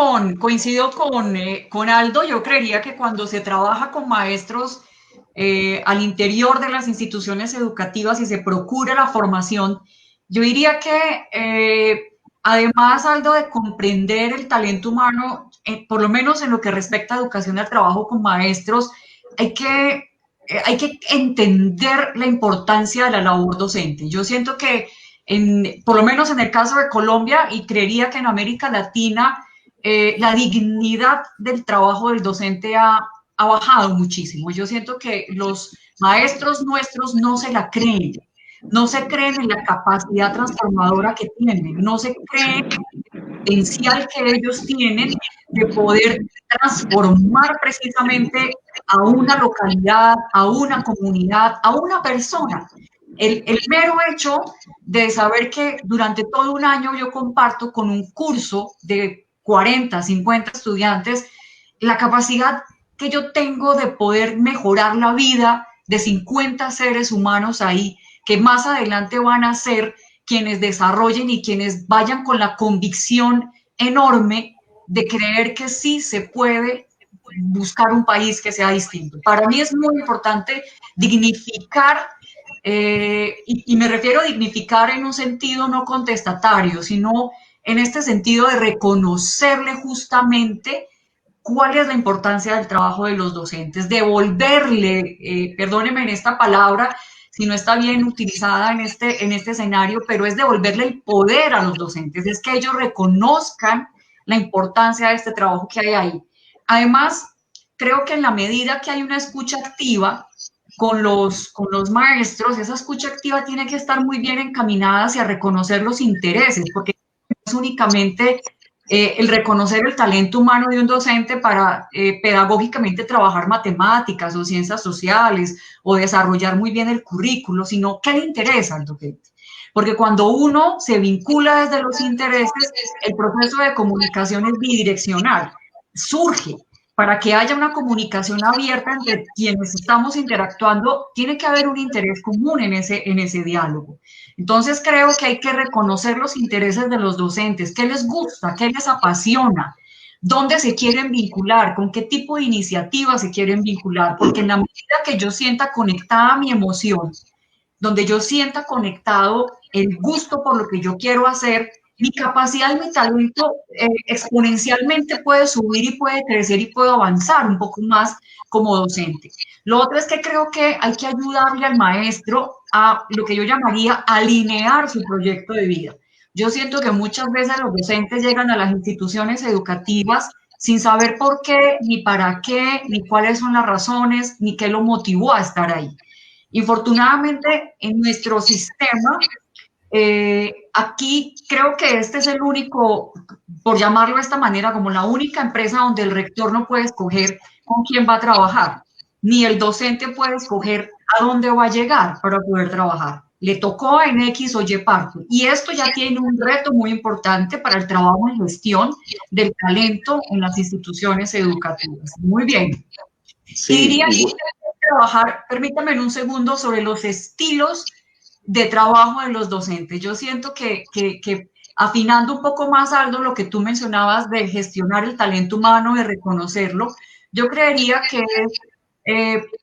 con Aldo. Yo creería que cuando se trabaja con maestros al interior de las instituciones educativas y se procura la formación, yo diría que además, Aldo, de comprender el talento humano, por lo menos en lo que respecta a educación al trabajo con maestros, hay que entender la importancia de la labor docente. Yo siento que, por lo menos en el caso de Colombia, y creería que en América Latina, la dignidad del trabajo del docente ha bajado muchísimo. Yo siento que los maestros nuestros no se la creen, no se creen en la capacidad transformadora que tienen, no se creen potencial que ellos tienen de poder transformar precisamente a una localidad, a una comunidad, a una persona. El mero hecho de saber que durante todo un año yo comparto con un curso de 40, 50 estudiantes la capacidad que yo tengo de poder mejorar la vida de 50 seres humanos ahí, que más adelante van a ser quienes desarrollen y quienes vayan con la convicción enorme de creer que sí se puede buscar un país que sea distinto. Para mí es muy importante dignificar, y me refiero a dignificar en un sentido no contestatario, sino en este sentido de reconocerle justamente cuál es la importancia del trabajo de los docentes, devolverle, perdónenme en esta palabra, si no está bien utilizada en este escenario, pero es devolverle el poder a los docentes, es que ellos reconozcan la importancia de este trabajo que hay ahí. Además, creo que en la medida que hay una escucha activa con los maestros, esa escucha activa tiene que estar muy bien encaminada hacia reconocer los intereses, porque no es únicamente el reconocer el talento humano de un docente para pedagógicamente trabajar matemáticas o ciencias sociales o desarrollar muy bien el currículo, sino qué le interesa al docente. Porque cuando uno se vincula desde los intereses, el proceso de comunicación es bidireccional, surge. Para que haya una comunicación abierta entre quienes estamos interactuando, tiene que haber un interés común en ese diálogo. Entonces creo que hay que reconocer los intereses de los docentes, qué les gusta, qué les apasiona, dónde se quieren vincular, con qué tipo de iniciativas se quieren vincular, porque en la medida que yo sienta conectada mi emoción, donde yo sienta conectado el gusto por lo que yo quiero hacer, mi capacidad y mi talento exponencialmente puede subir y puede crecer y puedo avanzar un poco más como docente. Lo otro es que creo que hay que ayudarle al maestro a lo que yo llamaría alinear su proyecto de vida. Yo siento que muchas veces los docentes llegan a las instituciones educativas sin saber por qué, ni para qué, ni cuáles son las razones, ni qué lo motivó a estar ahí. Infortunadamente, en nuestro sistema, aquí creo que este es el único, por llamarlo de esta manera, como la única empresa donde el rector no puede escoger con quién va a trabajar, ni el docente puede escoger a dónde va a llegar para poder trabajar. Le tocó en X o Y parte. Y esto ya tiene un reto muy importante para el trabajo en gestión del talento en las instituciones educativas. Muy bien. Sí, y diría que trabajar, permítame en un segundo, sobre los estilos de trabajo de los docentes. Yo siento que afinando un poco más, Aldo, lo que tú mencionabas de gestionar el talento humano, de reconocerlo, yo creería que es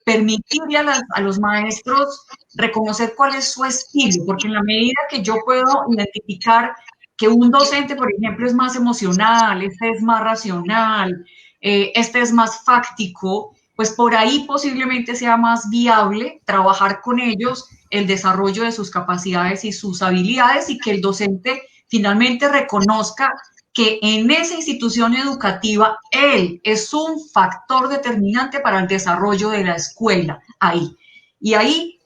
permitirle a los maestros reconocer cuál es su estilo, porque en la medida que yo puedo identificar que un docente, por ejemplo, es más emocional, este es más racional, este es más fáctico, pues por ahí posiblemente sea más viable trabajar con ellos el desarrollo de sus capacidades y sus habilidades y que el docente finalmente reconozca que en esa institución educativa él es un factor determinante para el desarrollo de la escuela ahí. Y ahí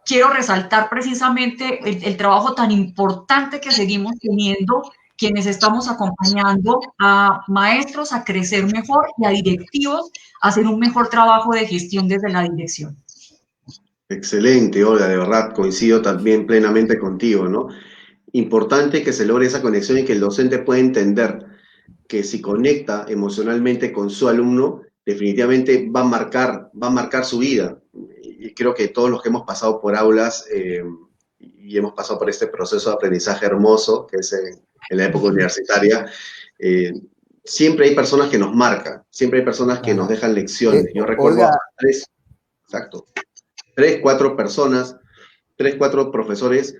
quiero resaltar precisamente el trabajo tan importante que seguimos teniendo quienes estamos acompañando a maestros a crecer mejor y a directivos a hacer un mejor trabajo de gestión desde la dirección. Excelente, Olga, de verdad, coincido también plenamente contigo, ¿no? Importante que se logre esa conexión y que el docente pueda entender que si conecta emocionalmente con su alumno, definitivamente va a marcar su vida. Y creo que todos los que hemos pasado por aulas y hemos pasado por este proceso de aprendizaje hermoso, que es en la época universitaria, siempre hay personas que nos marcan, siempre hay personas que nos dejan lecciones. Yo recuerdo Olga, tres, cuatro personas, 3, 4 profesores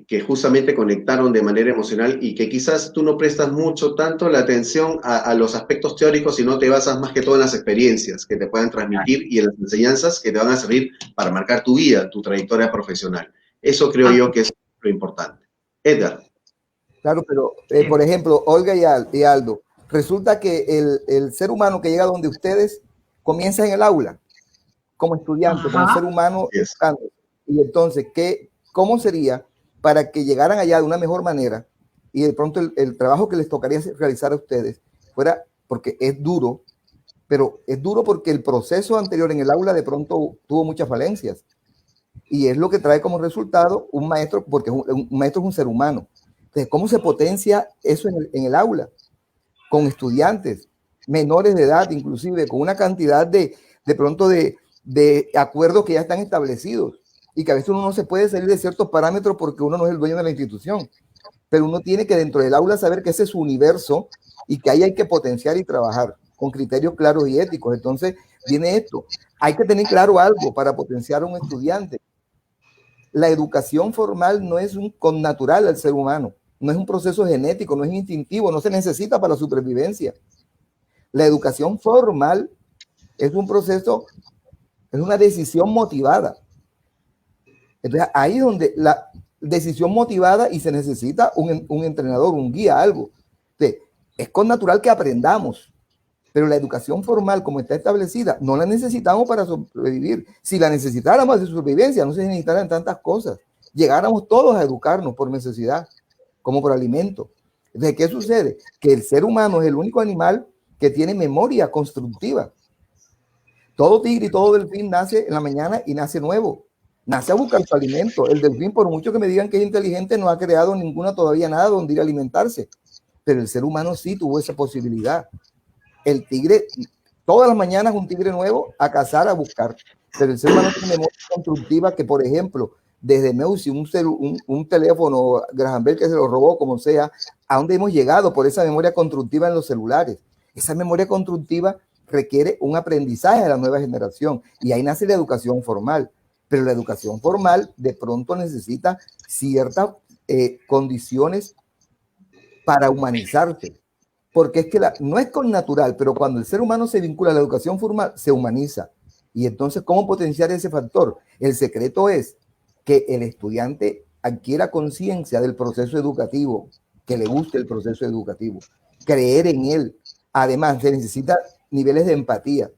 que justamente conectaron de manera emocional y que quizás tú no prestas mucho tanto la atención a los aspectos teóricos, sino te basas más que todo en las experiencias que te puedan transmitir y en las enseñanzas que te van a servir para marcar tu vida, tu trayectoria profesional. Eso creo yo que es lo importante. Edgar. Claro, pero por ejemplo, Olga y Aldo, resulta que el ser humano que llega donde ustedes comienza en el aula, como estudiante, como ser humano educando. Y entonces, ¿cómo sería para que llegaran allá de una mejor manera y de pronto el trabajo que les tocaría realizar a ustedes fuera, porque es duro, pero es duro porque el proceso anterior en el aula de pronto tuvo muchas falencias y es lo que trae como resultado un maestro, porque un maestro es un ser humano. Entonces, ¿cómo se potencia eso en el aula? Con estudiantes menores de edad, inclusive con una cantidad de pronto de acuerdos que ya están establecidos y que a veces uno no se puede salir de ciertos parámetros porque uno no es el dueño de la institución, pero uno tiene que dentro del aula saber que ese es su universo y que ahí hay que potenciar y trabajar con criterios claros y éticos. Entonces viene esto, hay que tener claro algo para potenciar a un estudiante. La educación formal no es un connatural al ser humano, no es un proceso genético, no es instintivo, no se necesita para la supervivencia. La educación formal es un proceso, es una decisión motivada. Entonces, ahí es donde la decisión motivada y se necesita un entrenador, un guía, algo. Entonces, es connatural que aprendamos, pero la educación formal, como está establecida, no la necesitamos para sobrevivir. Si la necesitáramos de supervivencia, no se necesitaran tantas cosas. Llegáramos todos a educarnos por necesidad, como por alimento. Entonces, ¿qué sucede? Que el ser humano es el único animal que tiene memoria constructiva. Todo tigre y todo delfín nace en la mañana y nace nuevo. Nace a buscar su alimento. El delfín, por mucho que me digan que es inteligente, no ha creado ninguna todavía nada donde ir a alimentarse. Pero el ser humano sí tuvo esa posibilidad. El tigre, todas las mañanas un tigre nuevo a cazar, a buscar. Pero el ser humano tiene memoria constructiva que, por ejemplo, desde Meucci, un teléfono, Graham Bell que se lo robó, como sea, a dónde hemos llegado por esa memoria constructiva en los celulares. Esa memoria constructiva requiere un aprendizaje de la nueva generación y ahí nace la educación formal. Pero la educación formal de pronto necesita ciertas condiciones para humanizarse. Porque es que no es connatural, pero cuando el ser humano se vincula a la educación formal, se humaniza. Y entonces, ¿cómo potenciar ese factor? El secreto es que el estudiante adquiera conciencia del proceso educativo, que le guste el proceso educativo, creer en él. Además, se necesita niveles de empatía,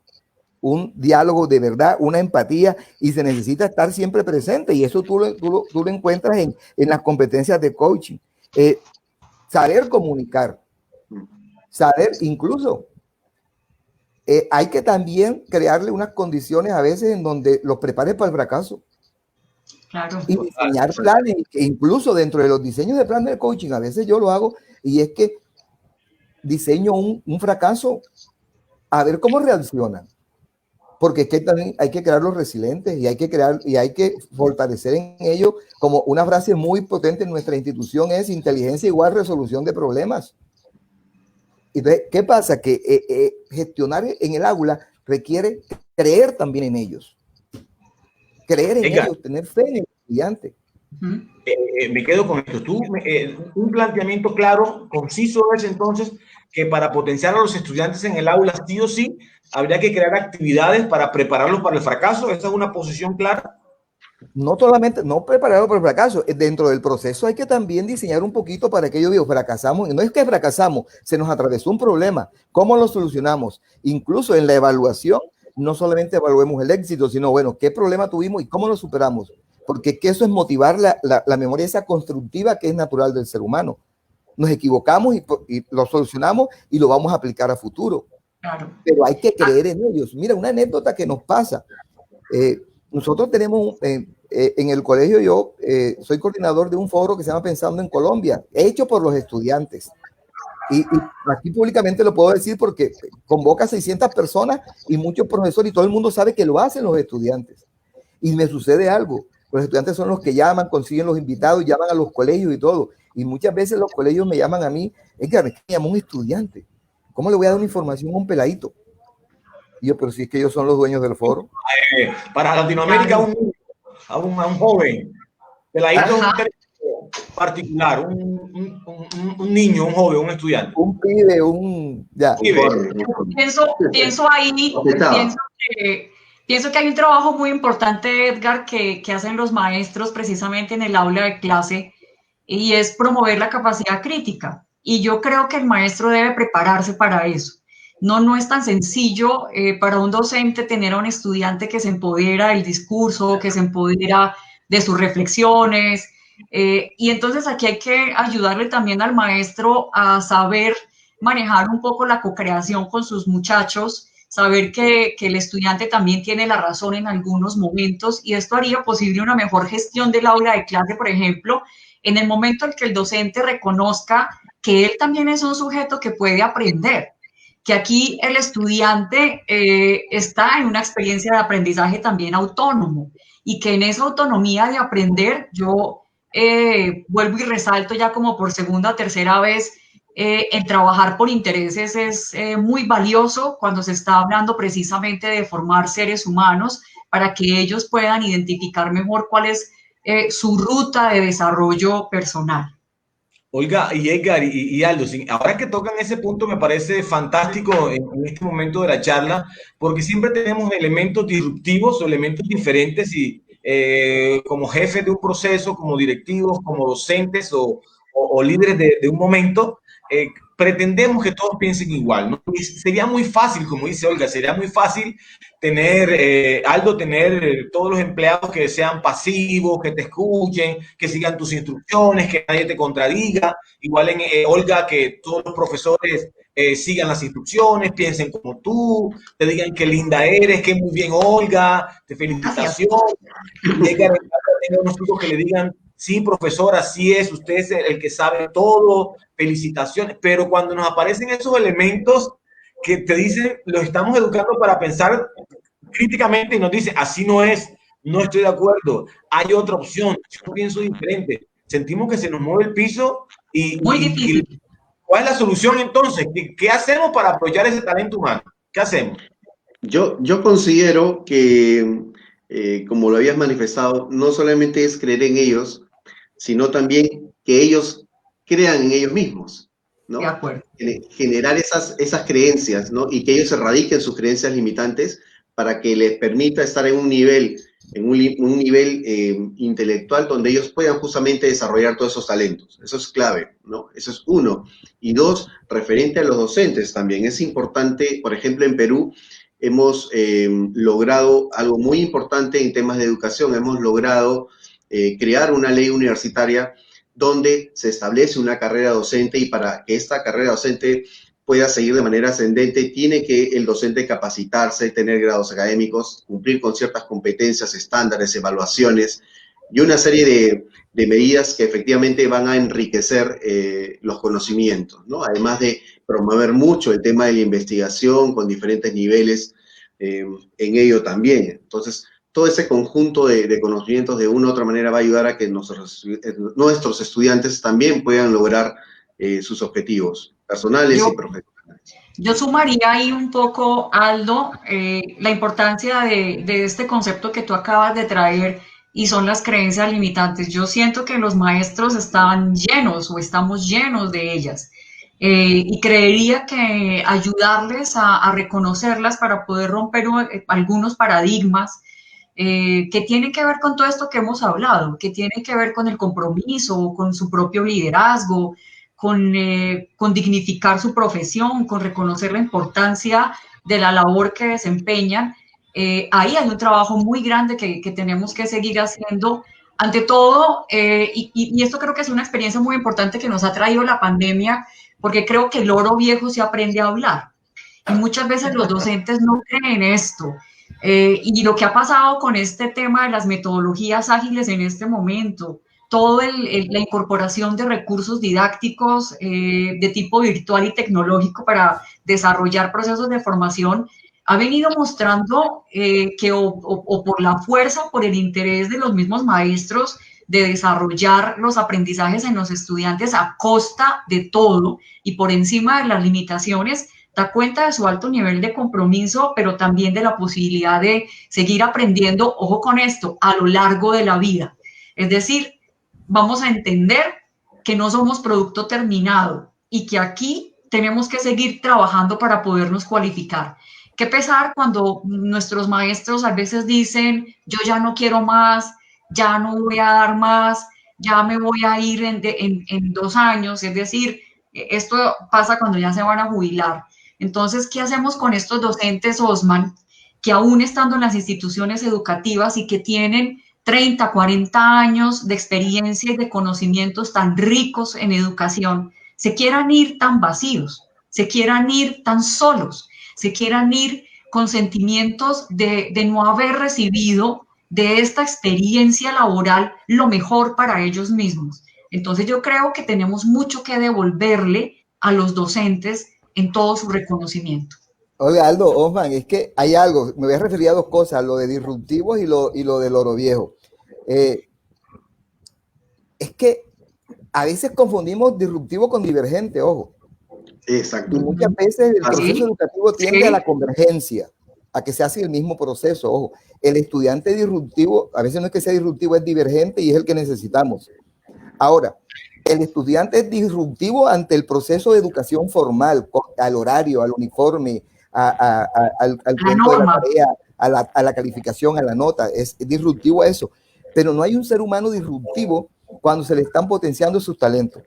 un diálogo de verdad, una empatía, y se necesita estar siempre presente. Y eso tú lo encuentras en las competencias de coaching. Saber comunicar. Saber, incluso, hay que también crearle unas condiciones a veces en donde los prepares para el fracaso. Claro. Y diseñar planes, incluso dentro de los diseños de plan de coaching, a veces yo lo hago, y es que diseño un fracaso a ver cómo reaccionan. Porque es que también hay que crear los resilientes y hay que fortalecer en ellos, como una frase muy potente en nuestra institución es: inteligencia igual resolución de problemas. Entonces, ¿qué pasa? Que gestionar en el aula requiere creer también en ellos. Creer en ellos, tener fe en el estudiante. Me quedo con esto. Un planteamiento claro, conciso es entonces que para potenciar a los estudiantes en el aula, sí o sí, habría que crear actividades para prepararlos para el fracaso. ¿Esa es una posición clara? No solamente, no prepararlo para el fracaso, dentro del proceso hay que también diseñar un poquito para que yo digo, fracasamos, no es que fracasamos, se nos atravesó un problema, ¿cómo lo solucionamos? Incluso en la evaluación, no solamente evaluemos el éxito, sino bueno, ¿qué problema tuvimos y cómo lo superamos? Porque que eso es motivar la memoria esa constructiva que es natural del ser humano. Nos equivocamos y lo solucionamos y lo vamos a aplicar a futuro. Claro. Pero hay que creer en ellos. Mira, una anécdota que nos pasa. Nosotros tenemos en el colegio, yo soy coordinador de un foro que se llama Pensando en Colombia, hecho por los estudiantes. Y aquí públicamente lo puedo decir porque convoca a 600 personas y muchos profesores y todo el mundo sabe que lo hacen los estudiantes. Y me sucede algo. Los estudiantes son los que llaman, consiguen los invitados, llaman a los colegios y todo. Y muchas veces los colegios me llaman a mí, Edgar, es que me llamó un estudiante. ¿Cómo le voy a dar una información a un peladito? Y yo, pero si es que ellos son los dueños del foro. Para Latinoamérica, a un joven, peladito es un término particular, un niño, un joven, un estudiante. Un pibe, ya. Pienso ahí, pienso que hay un trabajo muy importante, Edgar, que hacen los maestros precisamente en el aula de clase, y es promover la capacidad crítica. Y yo creo que el maestro debe prepararse para eso. No es tan sencillo para un docente tener a un estudiante que se empodera del discurso, que se empodera de sus reflexiones. Y entonces aquí hay que ayudarle también al maestro a saber manejar un poco la co-creación con sus muchachos, saber que el estudiante también tiene la razón en algunos momentos, y esto haría posible una mejor gestión del aula de clase, por ejemplo, en el momento en que el docente reconozca que él también es un sujeto que puede aprender, que aquí el estudiante está en una experiencia de aprendizaje también autónomo, y que en esa autonomía de aprender, yo vuelvo y resalto ya como por segunda o tercera vez, el trabajar por intereses es muy valioso cuando se está hablando precisamente de formar seres humanos para que ellos puedan identificar mejor cuál es su ruta de desarrollo personal. Olga y Edgar y Aldo, ahora que tocan ese punto me parece fantástico en este momento de la charla, porque siempre tenemos elementos disruptivos o elementos diferentes y como jefes de un proceso, como directivos, como docentes o líderes de un momento, pretendemos que todos piensen igual, ¿no? Y sería muy fácil, como dice Olga, sería muy fácil tener, Aldo, tener todos los empleados que sean pasivos, que te escuchen, que sigan tus instrucciones, que nadie te contradiga. Igual en Olga, que todos los profesores sigan las instrucciones, piensen como tú, te digan qué linda eres, que muy bien, Olga, te felicitaciones. Edgar, tengo unos chicos que le digan, sí, profesor, así es, usted es el que sabe todo, felicitaciones, pero cuando nos aparecen esos elementos que te dicen, los estamos educando para pensar críticamente y nos dicen, así no es, no estoy de acuerdo, hay otra opción, yo pienso diferente, sentimos que se nos mueve el piso muy difícil. ¿Cuál es la solución entonces? ¿Qué hacemos para apoyar ese talento humano? ¿Qué hacemos? Yo considero que, como lo habías manifestado, no solamente es creer en ellos, sino también que ellos crean en ellos mismos, ¿no? De acuerdo. Generar esas creencias, ¿no? Y que ellos erradiquen sus creencias limitantes para que les permita estar en un nivel, intelectual donde ellos puedan justamente desarrollar todos esos talentos. Eso es clave, ¿no? Eso es uno. Y dos, referente a los docentes también. Es importante, por ejemplo, en Perú, hemos logrado algo muy importante en temas de educación. Hemos logrado crear una ley universitaria donde se establece una carrera docente, y para que esta carrera docente pueda seguir de manera ascendente, tiene que el docente capacitarse, tener grados académicos, cumplir con ciertas competencias, estándares, evaluaciones y una serie de medidas que efectivamente van a enriquecer los conocimientos, ¿no? Además de promover mucho el tema de la investigación con diferentes niveles en ello también. Entonces, todo ese conjunto de conocimientos de una u otra manera va a ayudar a que nuestros estudiantes también puedan lograr sus objetivos personales y profesionales. Yo sumaría ahí un poco, Aldo, la importancia de este concepto que tú acabas de traer, y son las creencias limitantes. Yo siento que los maestros están llenos o estamos llenos de ellas. Y creería que ayudarles a reconocerlas para poder romper algunos paradigmas que tienen que ver con todo esto que hemos hablado, que tienen que ver con el compromiso, con su propio liderazgo, con dignificar su profesión, con reconocer la importancia de la labor que desempeñan. Ahí hay un trabajo muy grande que tenemos que seguir haciendo. Ante todo, y esto creo que es una experiencia muy importante que nos ha traído la pandemia, porque creo que el oro viejo se aprende a hablar. Y muchas veces los docentes no creen esto. Y lo que ha pasado con este tema de las metodologías ágiles en este momento, toda la incorporación de recursos didácticos de tipo virtual y tecnológico para desarrollar procesos de formación, ha venido mostrando que o por la fuerza o por el interés de los mismos maestros de desarrollar los aprendizajes en los estudiantes a costa de todo y por encima de las limitaciones, da cuenta de su alto nivel de compromiso, pero también de la posibilidad de seguir aprendiendo, ojo con esto, a lo largo de la vida. Es decir, vamos a entender que no somos producto terminado y que aquí tenemos que seguir trabajando para podernos cualificar. Qué pesar cuando nuestros maestros a veces dicen, yo ya no quiero más, ya no voy a dar más, ya me voy a ir en 2 años, es decir, esto pasa cuando ya se van a jubilar. Entonces, ¿qué hacemos con estos docentes, Osman, que aún estando en las instituciones educativas y que tienen 30, 40 años de experiencia y de conocimientos tan ricos en educación, se quieran ir tan vacíos, se quieran ir tan solos, se quieran ir con sentimientos de no haber recibido de esta experiencia laboral lo mejor para ellos mismos? Entonces yo creo que tenemos mucho que devolverle a los docentes en todo su reconocimiento. Oiga, Aldo, Osman, es que hay algo, me voy a referir a dos cosas, lo de disruptivos y lo del oro viejo. Es que a veces confundimos disruptivo con divergente, ojo. Exacto. Y muchas veces el proceso educativo tiende a la convergencia, a que se hace el mismo proceso, ojo. El estudiante disruptivo, a veces no es que sea disruptivo, es divergente y es el que necesitamos. Ahora, el estudiante es disruptivo ante el proceso de educación formal, al horario, al uniforme, al tiempo de la tarea, a la calificación, a la nota. Es disruptivo a eso. Pero no hay un ser humano disruptivo cuando se le están potenciando sus talentos.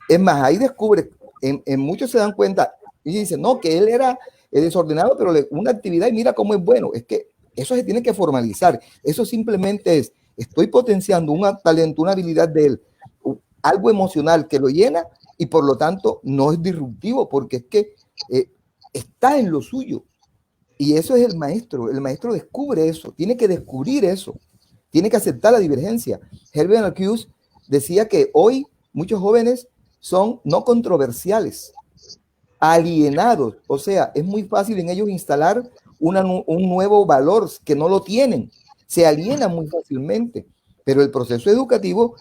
Es más, ahí descubre, en muchos se dan cuenta y dicen, no, que él era desordenado, pero una actividad y mira cómo es bueno. Es que eso se tiene que formalizar. Eso simplemente es, estoy potenciando un talento, una habilidad de él, algo emocional que lo llena y por lo tanto no es disruptivo porque es que está en lo suyo. Y eso es el maestro descubre eso, tiene que descubrir eso, tiene que aceptar la divergencia. Herbert Marcuse decía que hoy muchos jóvenes son no controversiales, alienados, o sea, es muy fácil en ellos instalar un nuevo valor que no lo tienen, se alienan muy fácilmente, pero el proceso educativo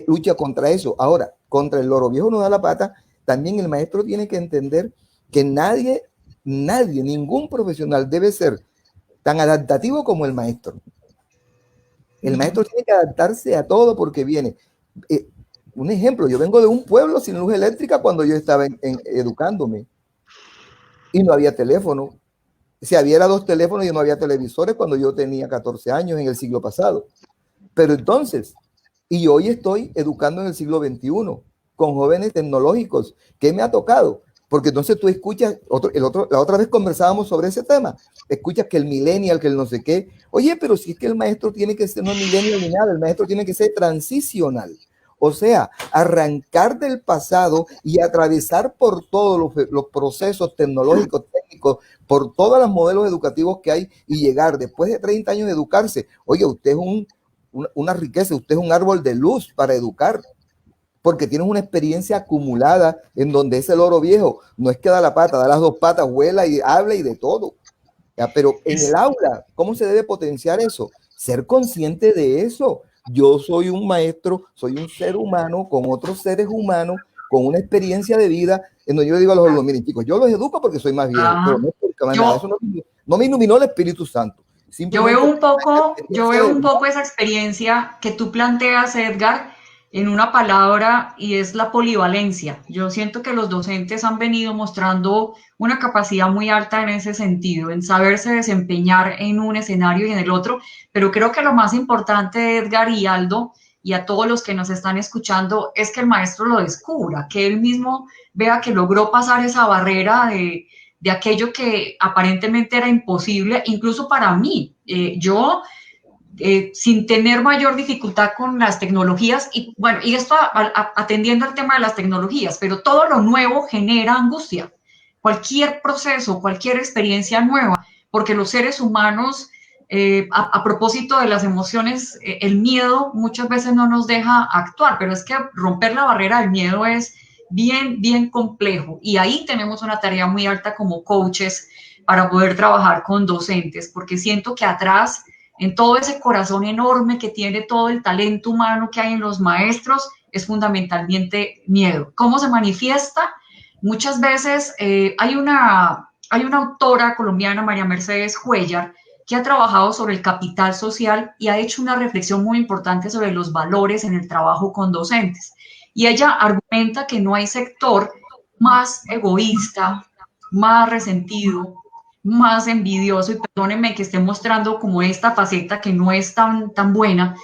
lucha contra eso. Ahora, contra el loro viejo no da la pata, también el maestro tiene que entender que nadie, ningún profesional debe ser tan adaptativo como el maestro. El maestro tiene que adaptarse a todo porque viene. Un ejemplo, yo vengo de un pueblo sin luz eléctrica cuando yo estaba educándome y no había teléfono. Si había 2 teléfonos y no había televisores cuando yo tenía 14 años en el siglo pasado. Pero entonces, y hoy estoy educando en el siglo XXI con jóvenes tecnológicos. ¿Qué me ha tocado? Porque entonces tú escuchas, la otra vez conversábamos sobre ese tema, escuchas que el millennial, que el no sé qué. Oye, pero si es que el maestro tiene que ser no millennial ni nada, el maestro tiene que ser transicional. O sea, arrancar del pasado y atravesar por todos los procesos tecnológicos, técnicos, por todos los modelos educativos que hay y llegar después de 30 años de educarse. Oye, usted es una riqueza, usted es un árbol de luz para educar, porque tienes una experiencia acumulada en donde ese loro viejo no es que da la pata, da las 2 patas, vuela y habla y de todo. ¿Ya? Pero en el aula, ¿cómo se debe potenciar eso? Ser consciente de eso. Yo soy un maestro, soy un ser humano con otros seres humanos, con una experiencia de vida, en donde yo digo a los alumnos, miren chicos, yo los educo porque soy más viejo, pero no es porque eso no me iluminó el Espíritu Santo. Yo veo un poco esa experiencia que tú planteas, Edgar, en una palabra, y es la polivalencia. Yo siento que los docentes han venido mostrando una capacidad muy alta en ese sentido, en saberse desempeñar en un escenario y en el otro, pero creo que lo más importante, Edgar y Aldo, y a todos los que nos están escuchando, es que el maestro lo descubra, que él mismo vea que logró pasar esa barrera de aquello que aparentemente era imposible, incluso para mí. Yo, sin tener mayor dificultad con las tecnologías, y bueno, y esto atendiendo al tema de las tecnologías, pero todo lo nuevo genera angustia. Cualquier proceso, cualquier experiencia nueva, porque los seres humanos, a propósito de las emociones, el miedo muchas veces no nos deja actuar, pero es que romper la barrera del miedo es bien complejo. Y ahí tenemos una tarea muy alta como coaches para poder trabajar con docentes, porque siento que atrás en todo ese corazón enorme que tiene todo el talento humano que hay en los maestros, es fundamentalmente miedo. ¿Cómo se manifiesta? Muchas veces hay una autora colombiana, María Mercedes Cuéllar, que ha trabajado sobre el capital social y ha hecho una reflexión muy importante sobre los valores en el trabajo con docentes. Y ella argumenta que no hay sector más egoísta, más resentido, más envidioso, y perdónenme que esté mostrando como esta faceta que no es tan buena,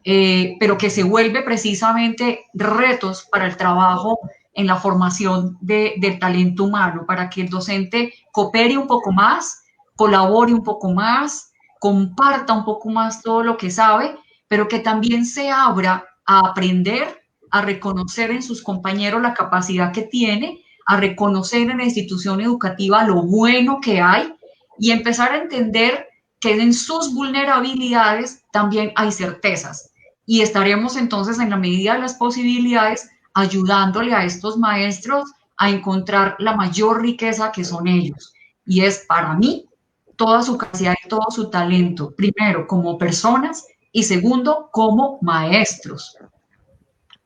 pero que se vuelve precisamente retos para el trabajo en la formación del talento humano, para que el docente coopere un poco más, colabore un poco más, comparta un poco más todo lo que sabe, pero que también se abra a aprender, a reconocer en sus compañeros la capacidad que tiene, a reconocer en la institución educativa lo bueno que hay y empezar a entender que en sus vulnerabilidades también hay certezas. Y estaremos entonces, en la medida de las posibilidades, ayudándole a estos maestros a encontrar la mayor riqueza que son ellos. Y es, para mí, toda su capacidad y todo su talento, primero como personas y segundo como maestros.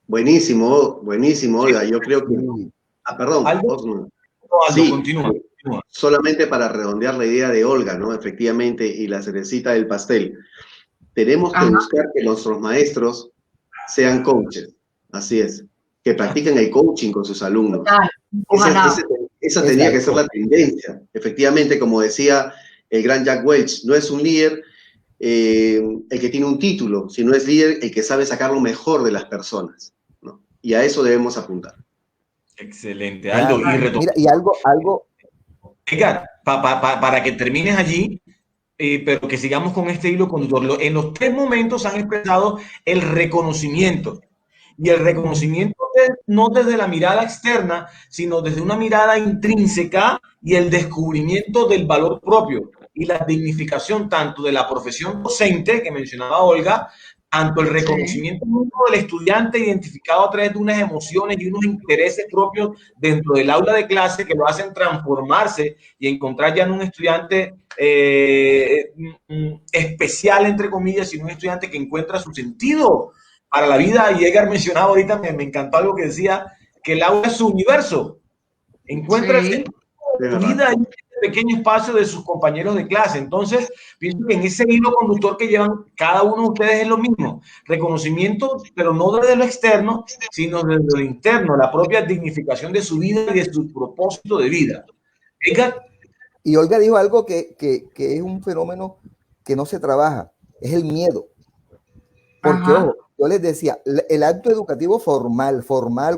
Buenísimo, buenísimo, Olga. Yo creo que... perdón, ¿Algo? Osman. Aldo, Sí, continúa. solamente para redondear la idea de Olga, ¿no? Efectivamente, y la cerecita del pastel. Tenemos que buscar que nuestros maestros sean coaches, así es, que practiquen el coaching con sus alumnos. Esa tenía que ser la tendencia. Efectivamente, como decía el gran Jack Welch, no es un líder el que tiene un título, sino es líder el que sabe sacar lo mejor de las personas, ¿no? Y a eso debemos apuntar. Excelente, Aldo. Mira, y algo... Edgar, para que termines allí, pero que sigamos con este hilo conductor. En los 3 momentos han expresado el reconocimiento. Y el reconocimiento no desde la mirada externa, sino desde una mirada intrínseca y el descubrimiento del valor propio y la dignificación tanto de la profesión docente que mencionaba Olga, tanto el reconocimiento del estudiante identificado a través de unas emociones y unos intereses propios dentro del aula de clase que lo hacen transformarse y encontrar ya no un estudiante especial, entre comillas, sino un estudiante que encuentra su sentido para la vida. Y Edgar mencionaba ahorita, me encantó algo que decía, que el aula es su universo. Encuentra el sentido de su vida en este pequeño espacio de sus compañeros de clase. Entonces, pienso que en ese hilo conductor que llevan cada uno de ustedes es lo mismo. Reconocimiento, pero no desde lo externo, sino desde lo interno, la propia dignificación de su vida y de su propósito de vida. Edgar. Y Olga dijo algo que es un fenómeno que no se trabaja, es el miedo. Porque, ojo, yo les decía, el acto educativo formal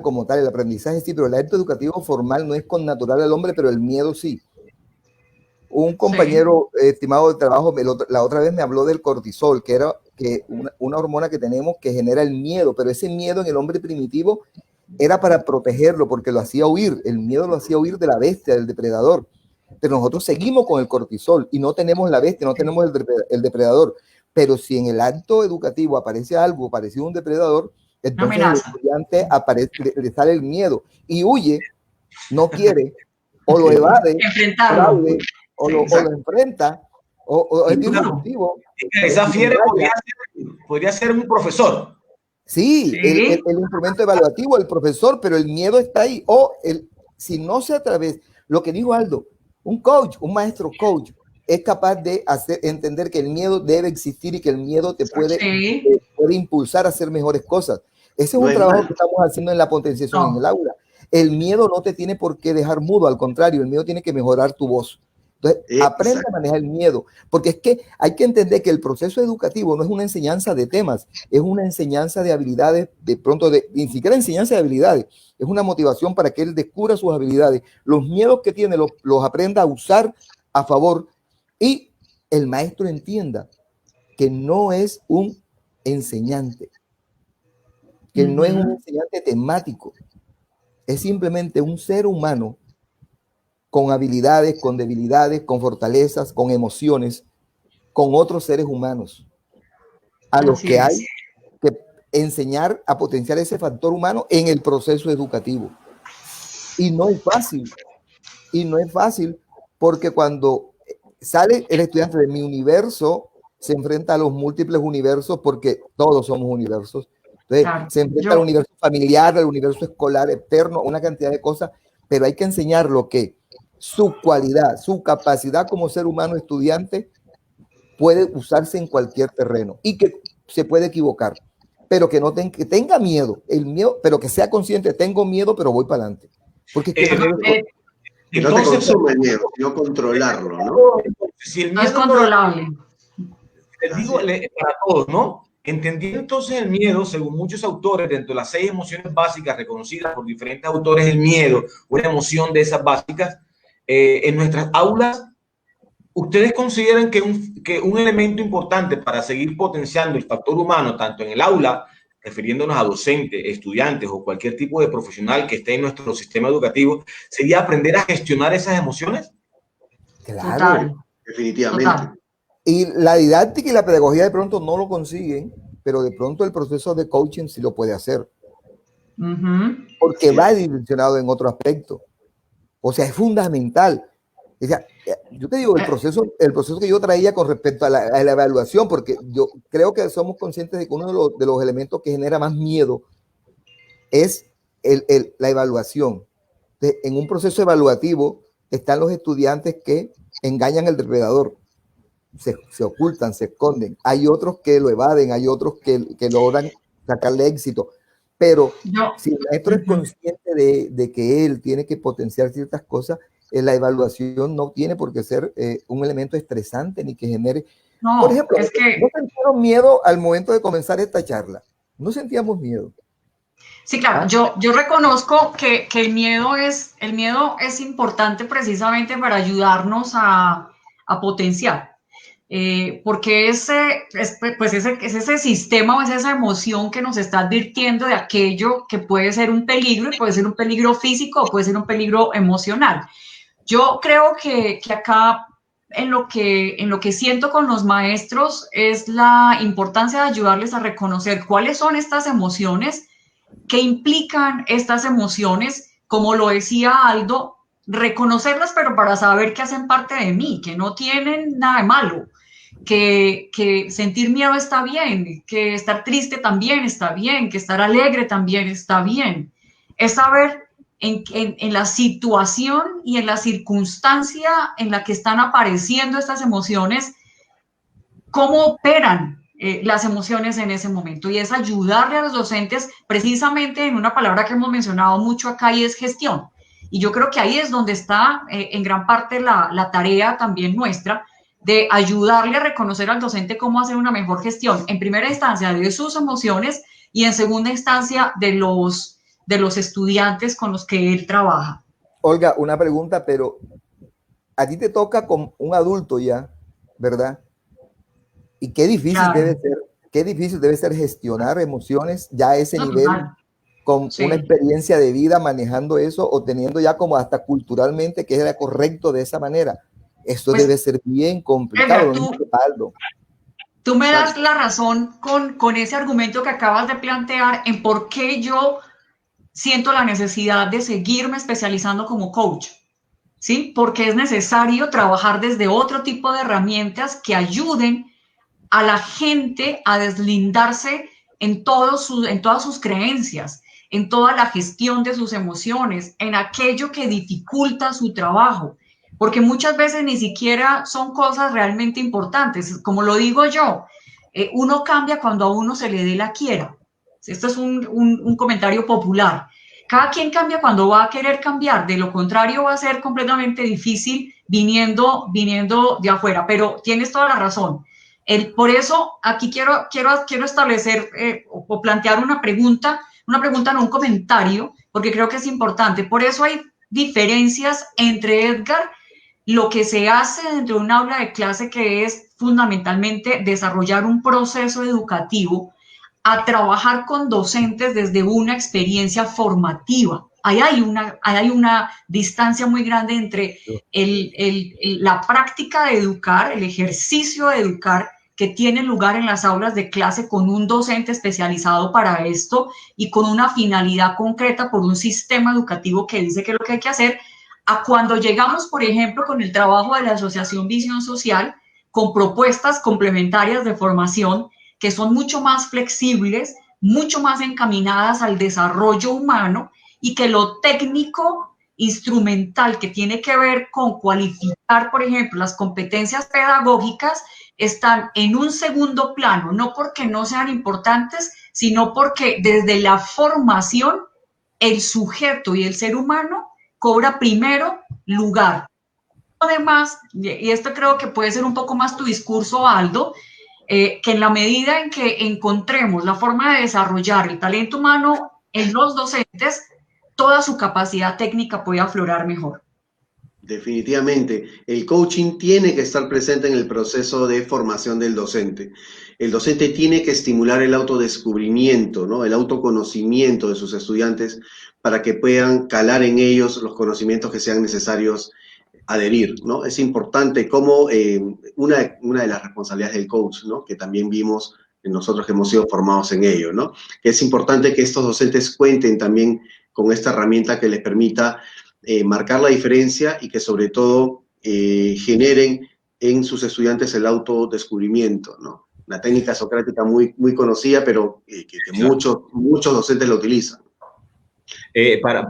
como tal, el aprendizaje sí, pero el acto educativo formal no es connatural al hombre, pero el miedo sí. Un compañero estimado de trabajo la otra vez me habló del cortisol, que era una hormona que tenemos que genera el miedo, pero ese miedo en el hombre primitivo era para protegerlo, porque lo hacía huir, el miedo lo hacía huir de la bestia, del depredador. Pero nosotros seguimos con el cortisol y no tenemos la bestia, no tenemos el depredador. Pero si en el acto educativo aparece algo parecido a un depredador, entonces el estudiante le sale el miedo y huye, no quiere, o lo evade, fraude, o lo enfrenta, o es disruptivo. Esa fiera podría ser un profesor. Sí, el instrumento evaluativo, el profesor, pero el miedo está ahí. O si no se atraviesa, lo que dijo Aldo, un coach, un maestro coach, es capaz de entender que el miedo debe existir y que el miedo te puede impulsar a hacer mejores cosas. Ese es un trabajo que estamos haciendo en la potenciación en el aula. El miedo no te tiene por qué dejar mudo, al contrario, el miedo tiene que mejorar tu voz. Entonces, aprende a manejar el miedo, porque es que hay que entender que el proceso educativo no es una enseñanza de temas, es una enseñanza de habilidades, ni siquiera enseñanza de habilidades, es una motivación para que él descubra sus habilidades, los miedos que tiene los aprenda a usar a favor y el maestro entienda que no es un enseñante, que no es un enseñante temático, es simplemente un ser humano con habilidades, con debilidades, con fortalezas, con emociones, con otros seres humanos, a los que hay que enseñar a potenciar ese factor humano en el proceso educativo. Y no es fácil, porque cuando sale el estudiante de mi universo, se enfrenta a los múltiples universos porque todos somos universos. Entonces, Claro. se enfrenta al universo familiar, al universo escolar externo, una cantidad de cosas, pero hay que enseñarlo que su cualidad, su capacidad como ser humano estudiante puede usarse en cualquier terreno y que se puede equivocar, pero que no que tenga miedo, el miedo, pero que sea consciente, tengo miedo, pero voy para adelante. Porque es que que no te consuma el miedo, sino controlarlo, ¿no? Si el no es miedo controlable. les digo para todos, ¿no? Entendiendo entonces el miedo, según muchos autores, dentro de las 6 emociones básicas reconocidas por diferentes autores, el miedo, una emoción de esas básicas, en nuestras aulas, ¿ustedes consideran que un elemento importante para seguir potenciando el factor humano, tanto en el aula, refiriéndonos a docentes, estudiantes o cualquier tipo de profesional que esté en nuestro sistema educativo, sería aprender a gestionar esas emociones? Claro. Total. Definitivamente. Total. Y la didáctica y la pedagogía de pronto no lo consiguen, pero de pronto el proceso de coaching sí lo puede hacer. Porque va direccionado en otro aspecto. O sea, es fundamental. O sea, yo te digo, el proceso que yo traía con respecto a la evaluación, porque yo creo que somos conscientes de que uno de los elementos que genera más miedo es la evaluación. Entonces, en un proceso evaluativo están los estudiantes que engañan al depredador. Se ocultan, se esconden. Hay otros que lo evaden, hay otros que logran sacarle éxito. Pero si el maestro es consciente de que él tiene que potenciar ciertas cosas, la evaluación no tiene por qué ser un elemento estresante ni que genere. No, por ejemplo, es que ¿no sintieron miedo al momento de comenzar esta charla? No sentíamos miedo. sí, claro, yo reconozco que el miedo es importante precisamente para ayudarnos a potenciar, porque es ese sistema o es esa emoción que nos está advirtiendo de aquello que puede ser un peligro, y puede ser un peligro físico o puede ser un peligro emocional. Yo creo que acá en lo que siento con los maestros es la importancia de ayudarles a reconocer cuáles son estas emociones, qué implican estas emociones, como lo decía Aldo, reconocerlas, pero para saber que hacen parte de mí, que no tienen nada de malo, que sentir miedo está bien, que estar triste también está bien, que estar alegre también está bien. Es saber en la situación y en la circunstancia en la que están apareciendo estas emociones, cómo operan las emociones en ese momento, y es ayudarle a los docentes precisamente en una palabra que hemos mencionado mucho acá, y es gestión. Y yo creo que ahí es donde está en gran parte la tarea también nuestra, de ayudarle a reconocer al docente cómo hacer una mejor gestión, en primera instancia de sus emociones y en segunda instancia de los estudiantes con los que él trabaja. Olga, una pregunta, pero a ti te toca con un adulto ya, ¿verdad? Y qué difícil debe ser gestionar emociones ya a ese nivel, con una experiencia de vida manejando eso, o teniendo ya como hasta culturalmente que era correcto de esa manera. Eso pues, debe ser bien complicado. Tú me das la razón con ese argumento que acabas de plantear en por qué yo siento la necesidad de seguirme especializando como coach, ¿sí? Porque es necesario trabajar desde otro tipo de herramientas que ayuden a la gente a deslindarse en todas sus creencias, en toda la gestión de sus emociones, en aquello que dificulta su trabajo, porque muchas veces ni siquiera son cosas realmente importantes. Como lo digo yo, uno cambia cuando a uno se le dé la quiera. Esto es un comentario popular. Cada quien cambia cuando va a querer cambiar, de lo contrario va a ser completamente difícil viniendo de afuera, pero tienes toda la razón. Por eso aquí quiero establecer o plantear una pregunta, no un comentario, porque creo que es importante. Por eso hay diferencias entre, Edgar, lo que se hace dentro de un aula de clase, que es fundamentalmente desarrollar un proceso educativo, a trabajar con docentes desde una experiencia formativa. Ahí hay una distancia muy grande entre la práctica de educar, el ejercicio de educar, que tiene lugar en las aulas de clase con un docente especializado para esto y con una finalidad concreta por un sistema educativo que dice que es lo que hay que hacer, a cuando llegamos, por ejemplo, con el trabajo de la Asociación Visión Social, con propuestas complementarias de formación que son mucho más flexibles, mucho más encaminadas al desarrollo humano y que lo técnico instrumental que tiene que ver con cualificar, por ejemplo, las competencias pedagógicas están en un segundo plano, no porque no sean importantes, sino porque desde la formación el sujeto y el ser humano cobra primero lugar. Además, y esto creo que puede ser un poco más tu discurso, Aldo, que en la medida en que encontremos la forma de desarrollar el talento humano en los docentes, toda su capacidad técnica puede aflorar mejor. Definitivamente, el coaching tiene que estar presente en el proceso de formación del docente. El docente tiene que estimular el autodescubrimiento, ¿no? El autoconocimiento de sus estudiantes para que puedan calar en ellos los conocimientos que sean necesarios adherir, ¿no? Es importante como una de las responsabilidades del coach, ¿no? Que también vimos en nosotros que hemos sido formados en ello, ¿no? Que es importante que estos docentes cuenten también con esta herramienta que les permita marcar la diferencia y que sobre todo generen en sus estudiantes el autodescubrimiento, ¿no? Una técnica socrática muy, muy conocida, pero que muchos docentes la utilizan.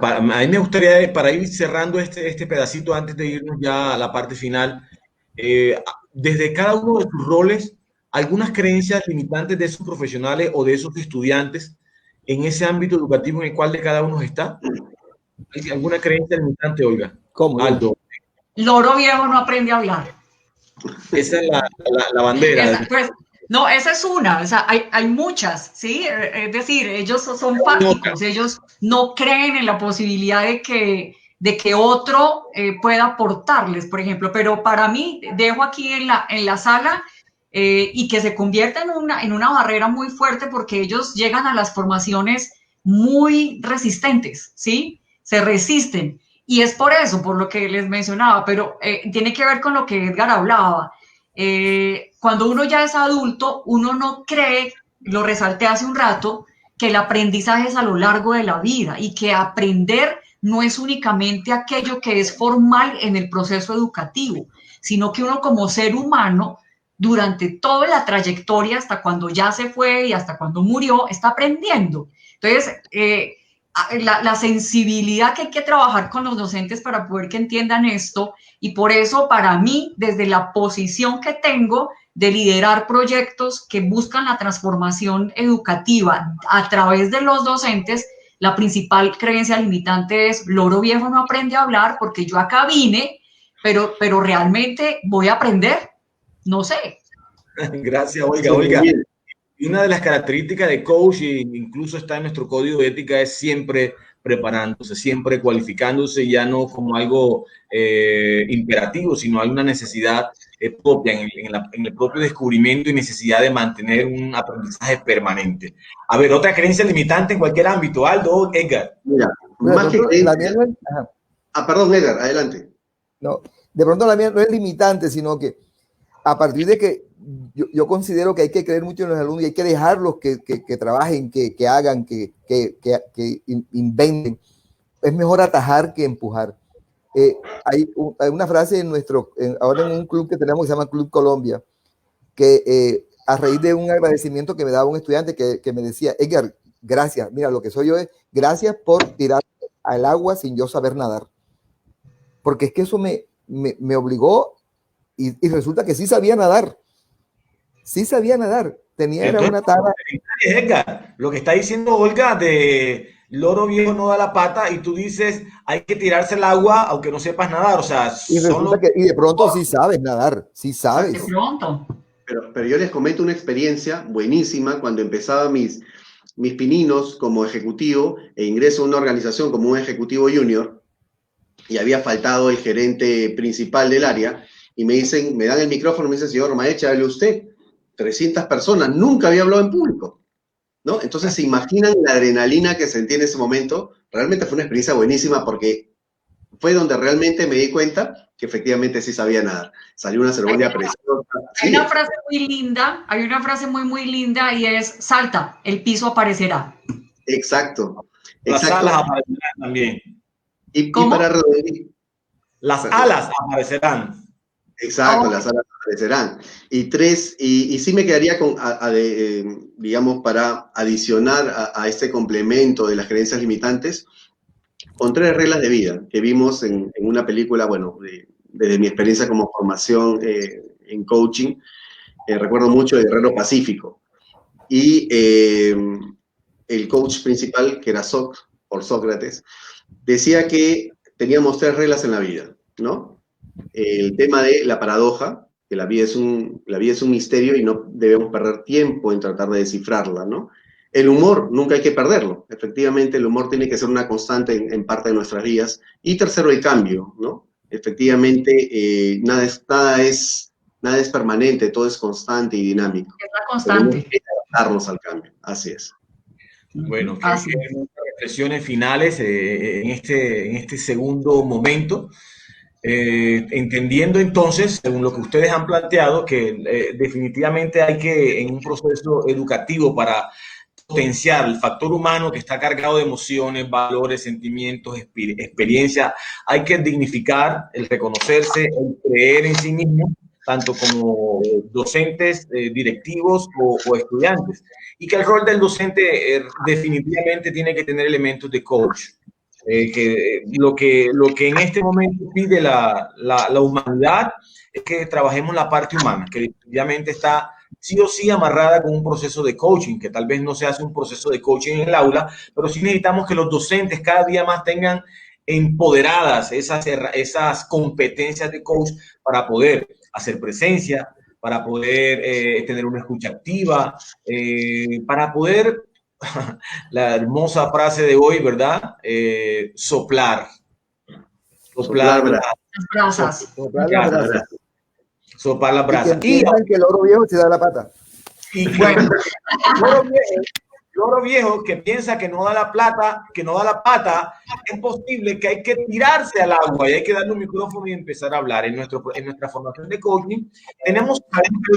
A mí me gustaría, para ir cerrando este pedacito antes de irnos ya a la parte final, desde cada uno de sus roles, algunas creencias limitantes de esos profesionales o de esos estudiantes en ese ámbito educativo en el cual de cada uno está. ¿Hay alguna creencia limitante, Olga? ¿Cómo? Aldo. Loro viejo no aprende a hablar. Esa es la bandera. No, esa es una, o sea, hay muchas, ¿sí? Es decir, ellos son fácticos, ellos no creen en la posibilidad de que otro pueda aportarles, por ejemplo, pero para mí, dejo aquí en la sala y que se convierta en una barrera muy fuerte porque ellos llegan a las formaciones muy resistentes, ¿sí? Se resisten. Y es por eso, por lo que les mencionaba, pero tiene que ver con lo que Edgar hablaba. Cuando uno ya es adulto, uno no cree, lo resalté hace un rato, que el aprendizaje es a lo largo de la vida y que aprender no es únicamente aquello que es formal en el proceso educativo, sino que uno como ser humano, durante toda la trayectoria, hasta cuando ya se fue y hasta cuando murió, está aprendiendo. Entonces, la sensibilidad que hay que trabajar con los docentes para poder que entiendan esto, y por eso para mí, desde la posición que tengo de liderar proyectos que buscan la transformación educativa a través de los docentes, la principal creencia limitante es: loro viejo no aprende a hablar, porque yo acá vine, pero realmente voy a aprender, no sé. Gracias, Olga. Y una de las características de coach, incluso está en nuestro código de ética, es siempre preparándose, siempre cualificándose, ya no como algo imperativo, sino alguna necesidad propia en el propio descubrimiento y necesidad de mantener un aprendizaje permanente. A ver, otra creencia limitante en cualquier ámbito, Aldo, Edgar. Mira, más que creencia... perdón, Edgar, adelante. No, de pronto la mía no es limitante, sino que a partir de que yo considero que hay que creer mucho en los alumnos y hay que dejarlos que trabajen, que hagan, que inventen. Es mejor atajar que empujar. Hay una frase ahora en un club que tenemos que se llama Club Colombia, que a raíz de un agradecimiento que me daba un estudiante que me decía: Edgar, gracias, mira, lo que soy yo es gracias por tirar al agua sin yo saber nadar. Porque es que eso me obligó y resulta que sí sabía nadar. Sí sabía nadar, tenía una tabla. Lo que está diciendo Olga de loro viejo no da la pata, y tú dices hay que tirarse al agua aunque no sepas nadar, o sea, y de pronto sí sabes nadar, sí sabes. De pronto. Pero yo les comento una experiencia buenísima cuando empezaba mis pininos como ejecutivo e ingreso a una organización como un ejecutivo junior y había faltado el gerente principal del área y me dan el micrófono y me dicen: señor Maecha, hable usted. 300 personas, nunca había hablado en público, ¿no? Entonces se imaginan la adrenalina que sentí en ese momento. Realmente fue una experiencia buenísima porque fue donde realmente me di cuenta que efectivamente sí sabía nadar. Salió una ceremonia preciosa. Hay una frase muy linda, hay una frase muy linda y es: salta, el piso aparecerá. Exacto. Las alas aparecerán también. Y para redondear. Las alas aparecerán. Exacto, las alas aparecerán. Y tres, y sí me quedaría con, digamos, para adicionar a este complemento de las creencias limitantes, con 3 reglas de vida que vimos en una película, bueno, desde mi experiencia como formación en coaching, recuerdo mucho de Guerrero Pacífico. Y el coach principal, que era Sócrates, decía que teníamos 3 reglas en la vida, ¿no? El tema de la paradoja, que la vida es un misterio y no debemos perder tiempo en tratar de descifrarla, ¿no? El humor, nunca hay que perderlo. Efectivamente, el humor tiene que ser una constante en parte de nuestras vidas. Y tercero, el cambio, ¿no? Efectivamente, nada es permanente, todo es constante y dinámico. Es la constante. Tenemos que adaptarnos al cambio, así es. Bueno, qué reflexiones finales en este segundo momento. Entendiendo entonces, según lo que ustedes han planteado, que definitivamente hay que, en un proceso educativo para potenciar el factor humano que está cargado de emociones, valores, sentimientos, experiencias, hay que dignificar el reconocerse, el creer en sí mismo, tanto como docentes, directivos o estudiantes. Y que el rol del docente definitivamente tiene que tener elementos de coach. Que lo que en este momento pide la humanidad es que trabajemos la parte humana, que definitivamente está sí o sí amarrada con un proceso de coaching, que tal vez no se hace un proceso de coaching en el aula, pero sí necesitamos que los docentes cada día más tengan empoderadas esas competencias de coach para poder hacer presencia, para poder tener una escucha activa, para poder la hermosa frase de hoy, ¿verdad? Soplar. Soplar las brasas. Soplar las brasas. Soplar las brasas. Y que el oro viejo se da la pata. Y bueno, loro viejo que piensa que no da la pata, es posible que hay que tirarse al agua y hay que darle un micrófono y empezar a hablar. En nuestra formación de coaching tenemos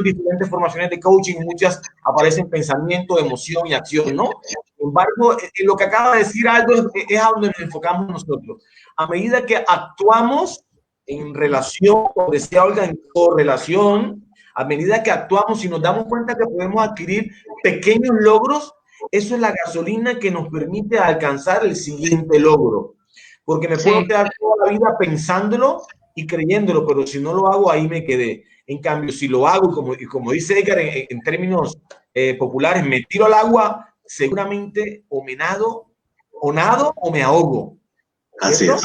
diferentes formaciones de coaching, muchas aparecen pensamiento, emoción y acción, ¿no? Sin embargo, lo que acaba de decir Aldo es a donde nos enfocamos nosotros. A medida que actuamos en relación, como decía Olga, en correlación, a medida que actuamos y nos damos cuenta que podemos adquirir pequeños logros, eso es la gasolina que nos permite alcanzar el siguiente logro. Porque me puedo quedar toda la vida pensándolo y creyéndolo, pero si no lo hago, ahí me quedé. En cambio, si lo hago, como dice Edgar en términos populares, me tiro al agua, seguramente o nado o me ahogo. Así es.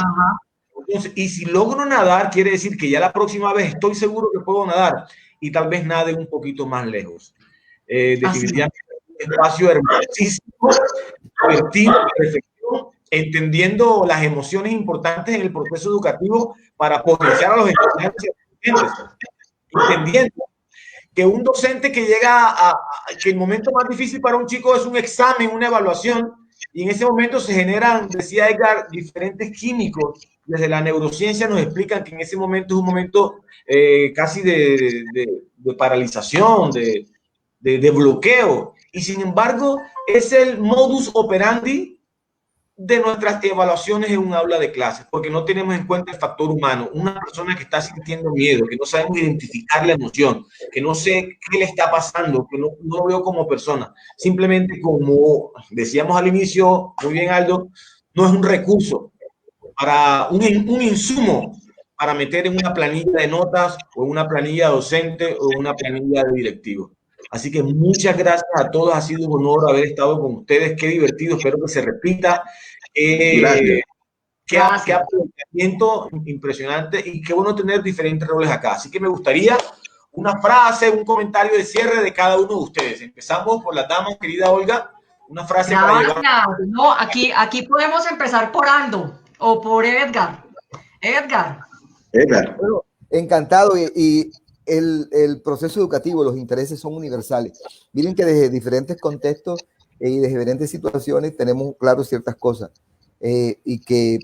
Entonces, y si logro nadar, quiere decir que ya la próxima vez estoy seguro que puedo nadar y tal vez nade un poquito más lejos. Definitivamente un espacio hermosísimo, divertido, reflexión, entendiendo las emociones importantes en el proceso educativo para potenciar a los estudiantes y estudiantes, entendiendo que un docente que llega que el momento más difícil para un chico es un examen, una evaluación, y en ese momento se generan, decía Edgar, diferentes químicos. Desde la neurociencia nos explican que en ese momento es un momento casi de paralización, de bloqueo. Y sin embargo, es el modus operandi de nuestras evaluaciones en un aula de clases, porque no tenemos en cuenta el factor humano. Una persona que está sintiendo miedo, que no sabemos identificar la emoción, que no sé qué le está pasando, que no lo veo como persona. Simplemente, como decíamos al inicio, muy bien Aldo, no es un recurso, para un insumo para meter en una planilla de notas o en una planilla docente o en una planilla de directivo. Así que muchas gracias a todos. Ha sido un honor haber estado con ustedes. Qué divertido. Espero que se repita. Qué aprovechamiento impresionante y qué bueno tener diferentes roles acá. Así que me gustaría una frase, un comentario de cierre de cada uno de ustedes. Empezamos por las damas, querida Olga. Una frase para llevar. No, aquí podemos empezar por Aldo o por Edgar. Edgar. Bueno, encantado. Y el proceso educativo, los intereses son universales. Miren que desde diferentes contextos y desde diferentes situaciones tenemos claro ciertas cosas y que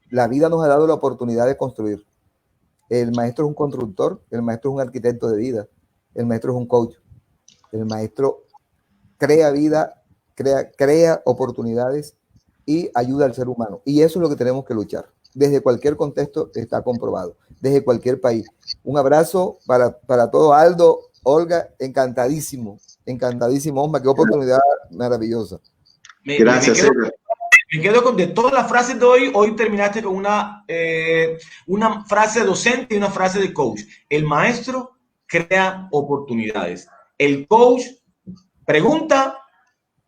la vida nos ha dado la oportunidad de construir. El maestro es un constructor, el maestro es un arquitecto de vida, el maestro es un coach, el maestro crea vida, crea oportunidades y ayuda al ser humano. Y eso es lo que tenemos que luchar. Desde cualquier contexto está comprobado. desde cualquier país. Un abrazo para todo. Aldo, Olga, encantadísimo, Osma, qué oportunidad maravillosa. Gracias, me quedo con de todas las frases de hoy terminaste con una frase docente y una frase de coach. El maestro crea oportunidades. El coach pregunta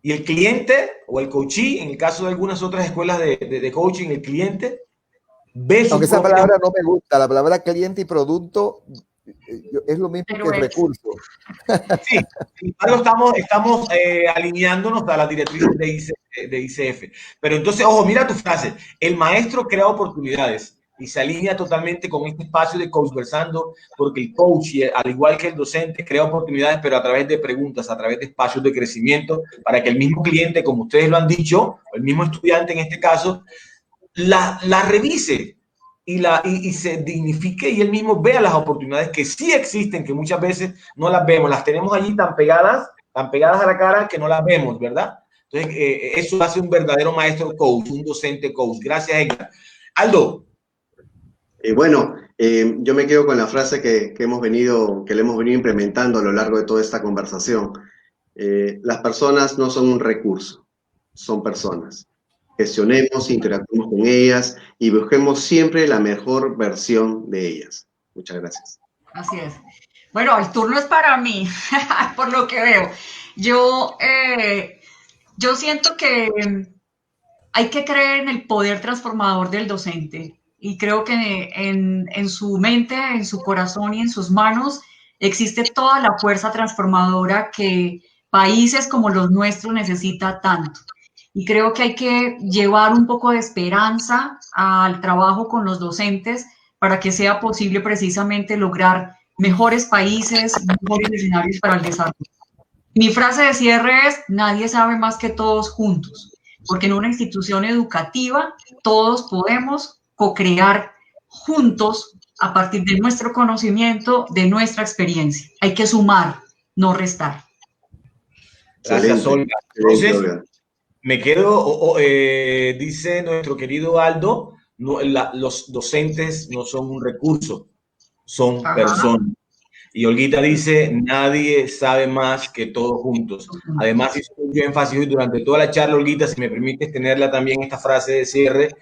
y el cliente o el coachee, en el caso de algunas otras escuelas de coaching, el cliente ve su Aunque esa palabra no me gusta, la palabra cliente y producto es lo mismo que recurso. Sí, sin embargo estamos alineándonos a las directrices de ICF. Pero entonces, ojo, mira tu frase. El maestro crea oportunidades y se alinea totalmente con este espacio de Coachversando, porque el coach, al igual que el docente, crea oportunidades, pero a través de preguntas, a través de espacios de crecimiento, para que el mismo cliente, como ustedes lo han dicho, el mismo estudiante en este caso, la revise y se dignifique y él mismo vea las oportunidades que sí existen, que muchas veces no las vemos, las tenemos allí tan pegadas a la cara que no las vemos, ¿verdad? Entonces, eso hace un verdadero maestro coach, un docente coach. Gracias, Edgar. Aldo. Yo me quedo con la frase que le hemos venido implementando a lo largo de toda esta conversación. Las personas no son un recurso, son personas. Gestionemos, interactuemos con ellas y busquemos siempre la mejor versión de ellas. Muchas gracias. Así es. Bueno, el turno es para mí, por lo que veo. Yo siento que hay que creer en el poder transformador del docente y creo que en su mente, en su corazón y en sus manos existe toda la fuerza transformadora que países como los nuestros necesitan tanto. Y creo que hay que llevar un poco de esperanza al trabajo con los docentes para que sea posible precisamente lograr mejores países, mejores escenarios para el desarrollo. Mi frase de cierre es: nadie sabe más que todos juntos, porque en una institución educativa todos podemos co-crear juntos a partir de nuestro conocimiento, de nuestra experiencia. Hay que sumar, no restar. Gracias, Olga. Entonces, me quedo, dice nuestro querido Aldo, los docentes no son un recurso, son personas. Y Olguita dice, nadie sabe más que todos juntos. Además, hizo mucho énfasis hoy durante toda la charla, Olguita, si me permites tenerla también esta frase de cierre,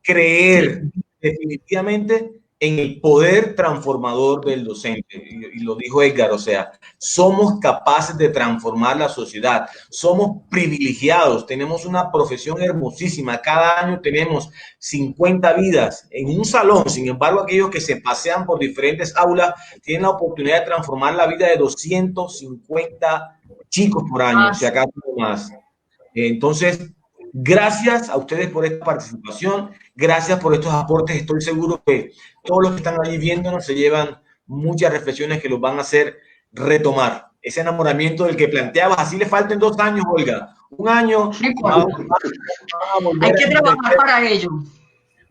creer definitivamente en el poder transformador del docente. Y lo dijo Edgar, o sea, somos capaces de transformar la sociedad, somos privilegiados, tenemos una profesión hermosísima, cada año tenemos 50 vidas en un salón, sin embargo, aquellos que se pasean por diferentes aulas tienen la oportunidad de transformar la vida de 250 chicos por año, si acaso más. Entonces, gracias a ustedes por esta participación, gracias por estos aportes. Estoy seguro que todos los que están allí viéndonos se llevan muchas reflexiones que los van a hacer retomar ese enamoramiento del que planteabas. Así le falten 2 años, Olga. 1 año. Hay que trabajar para ello.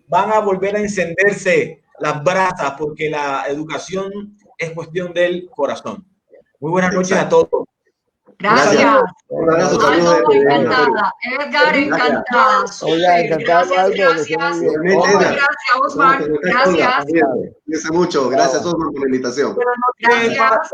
Van a volver a encenderse las brasas porque la educación es cuestión del corazón. Muy buenas noches a todos. Gracias. Aldo, encantada. Edgar, encantada. Hola, encantado. Gracias. Gracias, Osman. Gracias. Cuídense mucho. Gracias, Osman, por la invitación. Gracias.